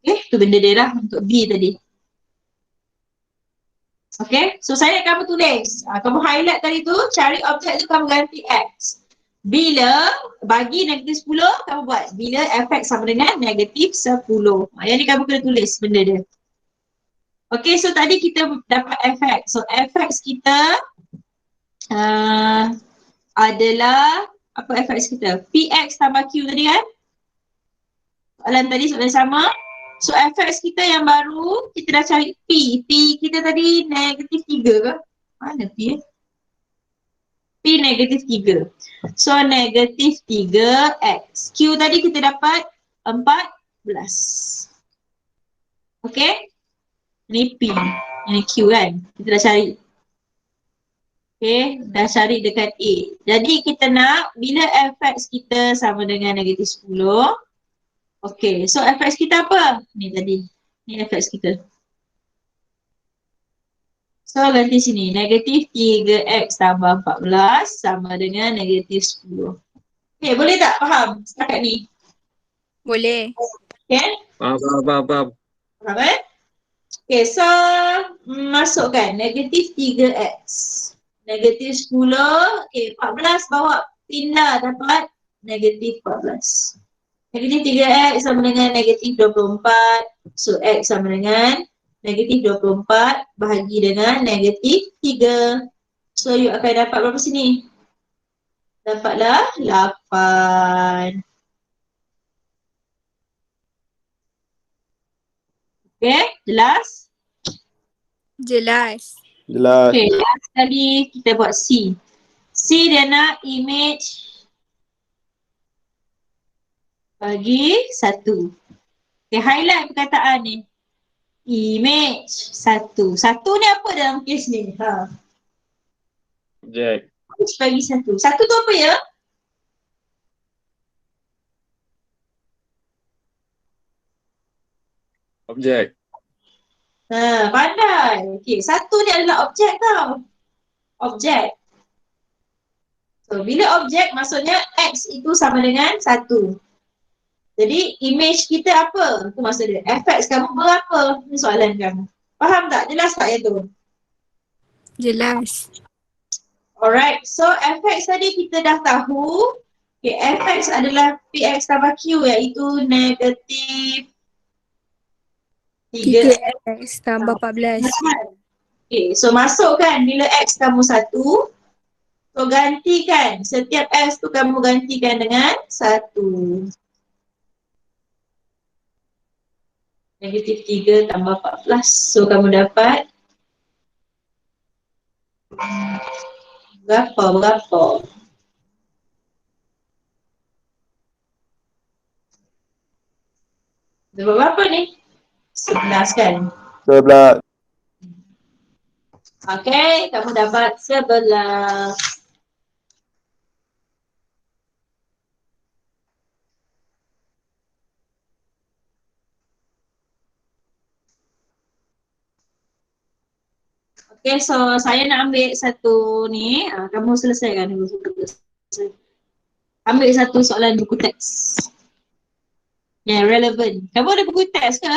Okay, tu benda dia lah untuk B tadi. Okay, so saya nak kamu tulis. Kamu highlight tadi tu, cari objek tu kamu ganti X. Bila bagi negatif 10, kamu buat bila fx sama dengan negatif 10. Yang ni kamu kena tulis benda dia. Okay, so tadi kita dapat fx. So fx kita adalah, apa fx kita? Px tambah q tadi kan? Soalan tadi soalan sama. So fx kita yang baru, kita dah cari P. P kita tadi negatif 3 ke? Mana P? P negatif 3. So negatif 3x. Q tadi kita dapat 14. Okay? Ini P. Ini Q kan? Kita dah cari. Okay, dah cari dekat A. Jadi kita nak bila fx kita sama dengan negatif 10. Okay, so fx kita apa? Ni tadi. Ni fx kita. So ganti sini. Negatif 3x tambah 14 sama dengan negatif 10. Okay, boleh tak faham setakat ni? Boleh. Okay? Faham. Faham Okay, so masukkan negatif 3x. Negatif 10. Okay, 14 bawa pindah dapat negatif 14. Negatif 3x sama dengan negatif 24. So x sama dengan negatif 24 bahagi dengan negatif 3. So you akan dapat berapa sini? Dapatlah 8. Okay, jelas? Jelas. Jelas. Okay, last kali kita buat C. C dia nak image bagi 1. Okay, highlight perkataan ni. Image 1. 1 ni apa dalam kes ni? Objek. Image bagi 1. 1 tu apa ya? Objek. Pandai. Okay, 1 ni adalah objek tau. Objek. So, bila objek maksudnya X itu sama dengan 1. Jadi, image kita apa? Itu maksud dia. Fx kamu berapa? Ini soalan kamu. Faham tak? Jelas tak yang tu? Jelas. Alright. So, Fx tadi kita dah tahu. Okay, Fx adalah Px tambah Q iaitu negatif 3x tambah 14. Okay, so masukkan bila X kamu 1. So, gantikan. Setiap X tu kamu gantikan dengan 1. Negatif 3 tambah 14. So, kamu dapat berapa? Dapat berapa ni? 11 kan? 11. Okay, kamu dapat 11. Okay, so saya nak ambil satu ni. Kamu selesaikan dulu. Ambil satu soalan buku teks. Yang relevan. Kamu ada buku teks ke?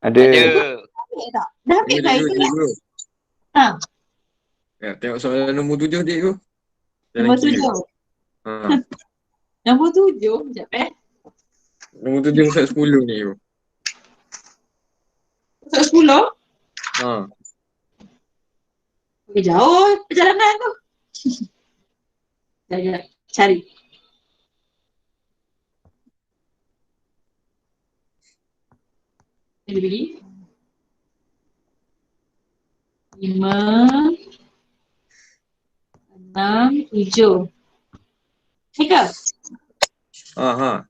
Ada. Ambil tak? Dah ambil tak itu? Cikgu. Ha, Ya, tengok soalan nombor 7 cikgu. Jalan nombor kiri. 7. Ha. Nombor 7. Sekejap Nombor 7 muka 10 ni cikgu. Untuk 10. Ha. Okay, jauh perjalanan tu. Sekejap, cari. Ini begini. 5, 6, 7. Ni ke? Ha ha.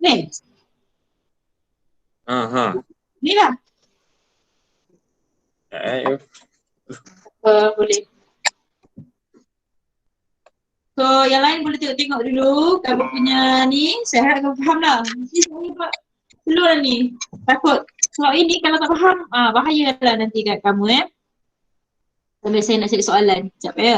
Ni? Ha ha. Ni lah. Cikgu. Boleh. So, yang lain boleh tengok-tengok dulu. Kamu punya ni, saya harap kamu faham lah. Mesti saya buat dulu lah ni. Takut. Sebab ini kalau tak faham, bahaya lah nanti kat kamu Sambil saya nak cari soalan. Sekejap ya.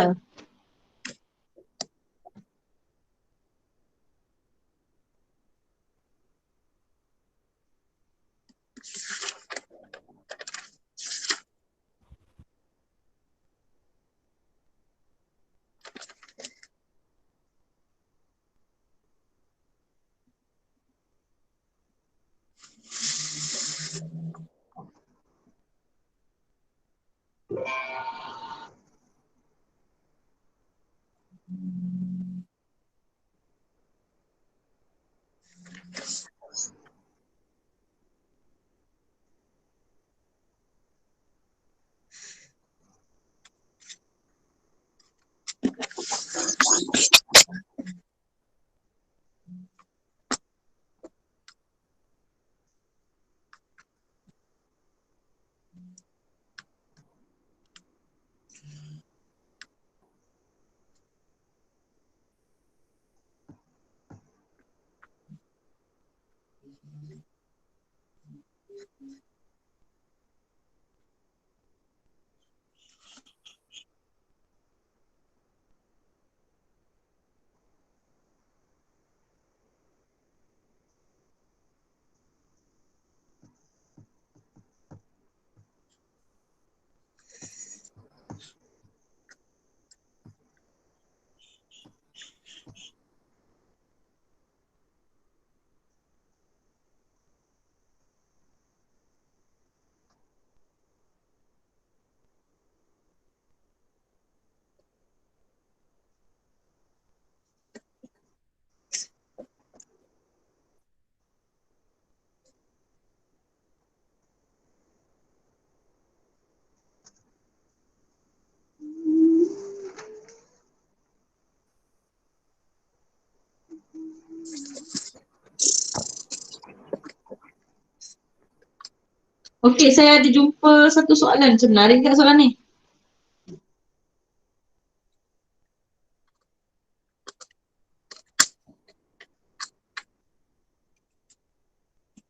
Okey, saya ada jumpa satu soalan. Sebenarnya tak soalan ni?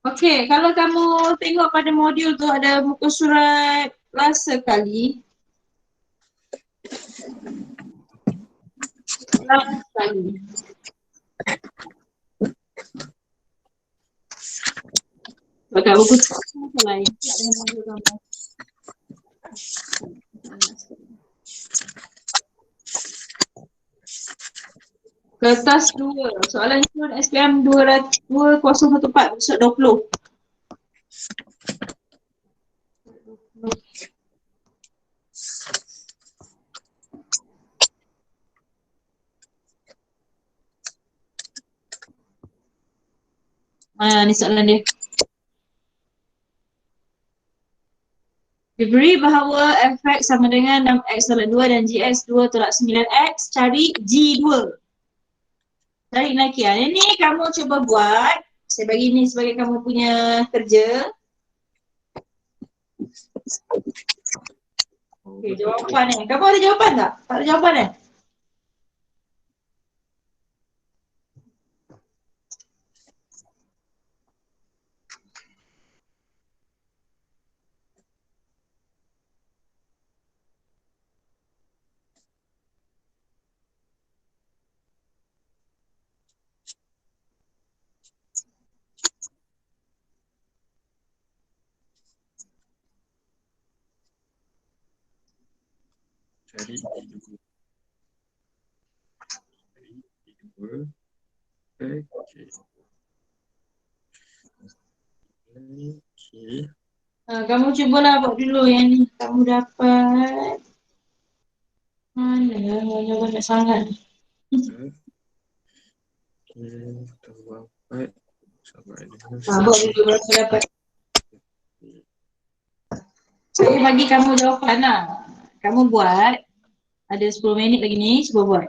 Okey, kalau kamu tengok pada modul tu ada muka surat rasa kali. Kali. Bakat buku macam lain. Tak dengan modul kamu. Kertas 2. Soalan itu SPM 2014 episod 20. Ni soalan dia. Diberi bahawa fx sama dengan 6x tolak 2 dan gx 2 tolak 9x, cari g2. Cari lagi. Ini kamu cuba buat. Saya bagi ni sebagai kamu punya kerja. Okey, jawapan Kamu ada jawapan tak? Tak ada jawapan Cari dua. Okey. Okey. Kamu cubalah buat dulu yang ni. Kamu dapat. Mana ya? Banyak sangat. Okey, tambah 4 sampai dengan Buat dulu berapa dapat. Saya bagi kamu jawapan lah. Kamu buat. Ada 10 minit lagi ni. Cuba buat.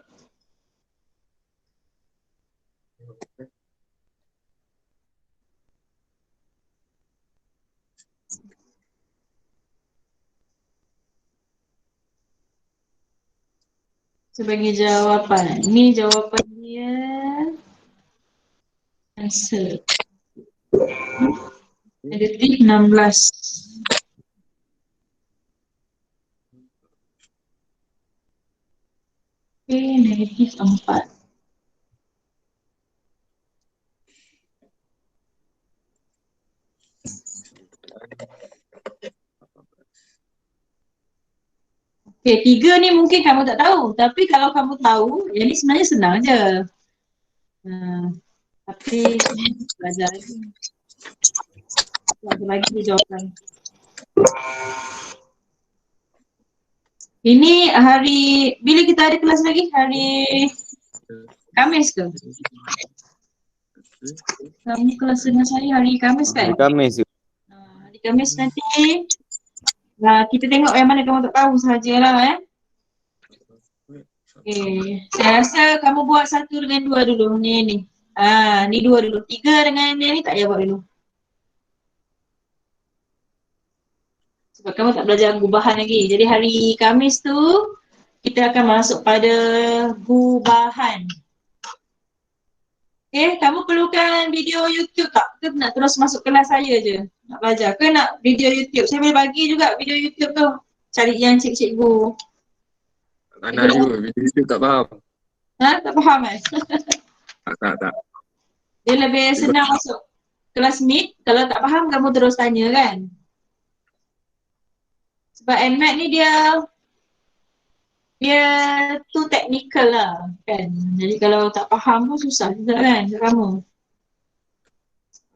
Sebagai jawapan. Ni jawapan dia. Answer. Negatif 16. Okay, negatif 4. Okay, 3 ni mungkin kamu tak tahu. Tapi kalau kamu tahu, yang ni sebenarnya senang je. Tapi belajar lagi. Ada lagi jawapan. Ini hari, bila kita ada kelas lagi? Hari Khamis ke? Kamu kelas dengan saya hari Khamis kan? Khamis. Hari Khamis nanti kita tengok yang mana kamu tak tahu sahajalah Okay. Saya rasa kamu buat 1 dengan 2 dulu. Ni 2 dulu. 3 dengan ni tak payah buat dulu. Sebab kamu tak belajar gubahan lagi. Jadi hari Khamis tu kita akan masuk pada gubahan. Okay, kamu perlukan video YouTube tak? Ke nak terus masuk kelas saya je? Nak belajar ke nak video YouTube? Saya boleh bagi juga video YouTube tu. Cari yang cikgu. Tak nak juga, video itu tak faham. Tak faham Tak. Dia lebih senang masuk kelas Meet. Kalau tak faham kamu terus tanya kan? Sebab NMAT ni dia too technical lah kan. Jadi kalau tak faham pun susah juga kan untuk kamu.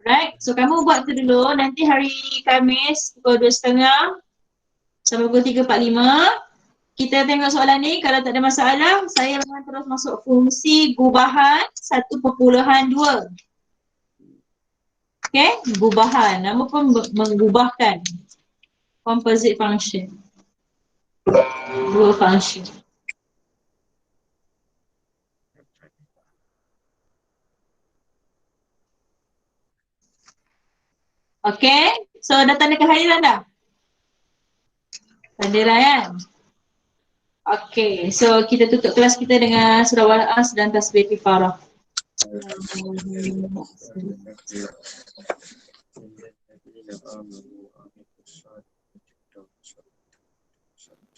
Alright, so kamu buat tu dulu. Nanti hari Khamis pukul 2.30 sampai pukul 3.45 kita tengok soalan ni. Kalau tak ada masalah, saya akan terus masuk fungsi gubahan 1.2. Okay, gubahan. Nama pun menggubahkan. Composite function. Dua function. Okay, so dah tanda kehadiran dah? Tanda dah kan? Okay, so kita tutup kelas kita dengan surah Al-As dan tasbih kifarah.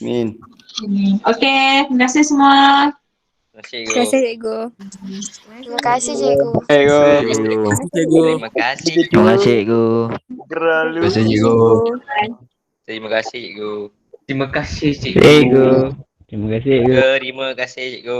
Min. Okay, terima kasih semua. Terima kasih cikgu. Terima kasih cikgu. Terima kasih cikgu. Terima kasih cikgu. Terlalu. Terima kasih cikgu. Terima kasih cikgu. Terima kasih Cikgu. Terima kasih cikgu. Terima kasih cikgu.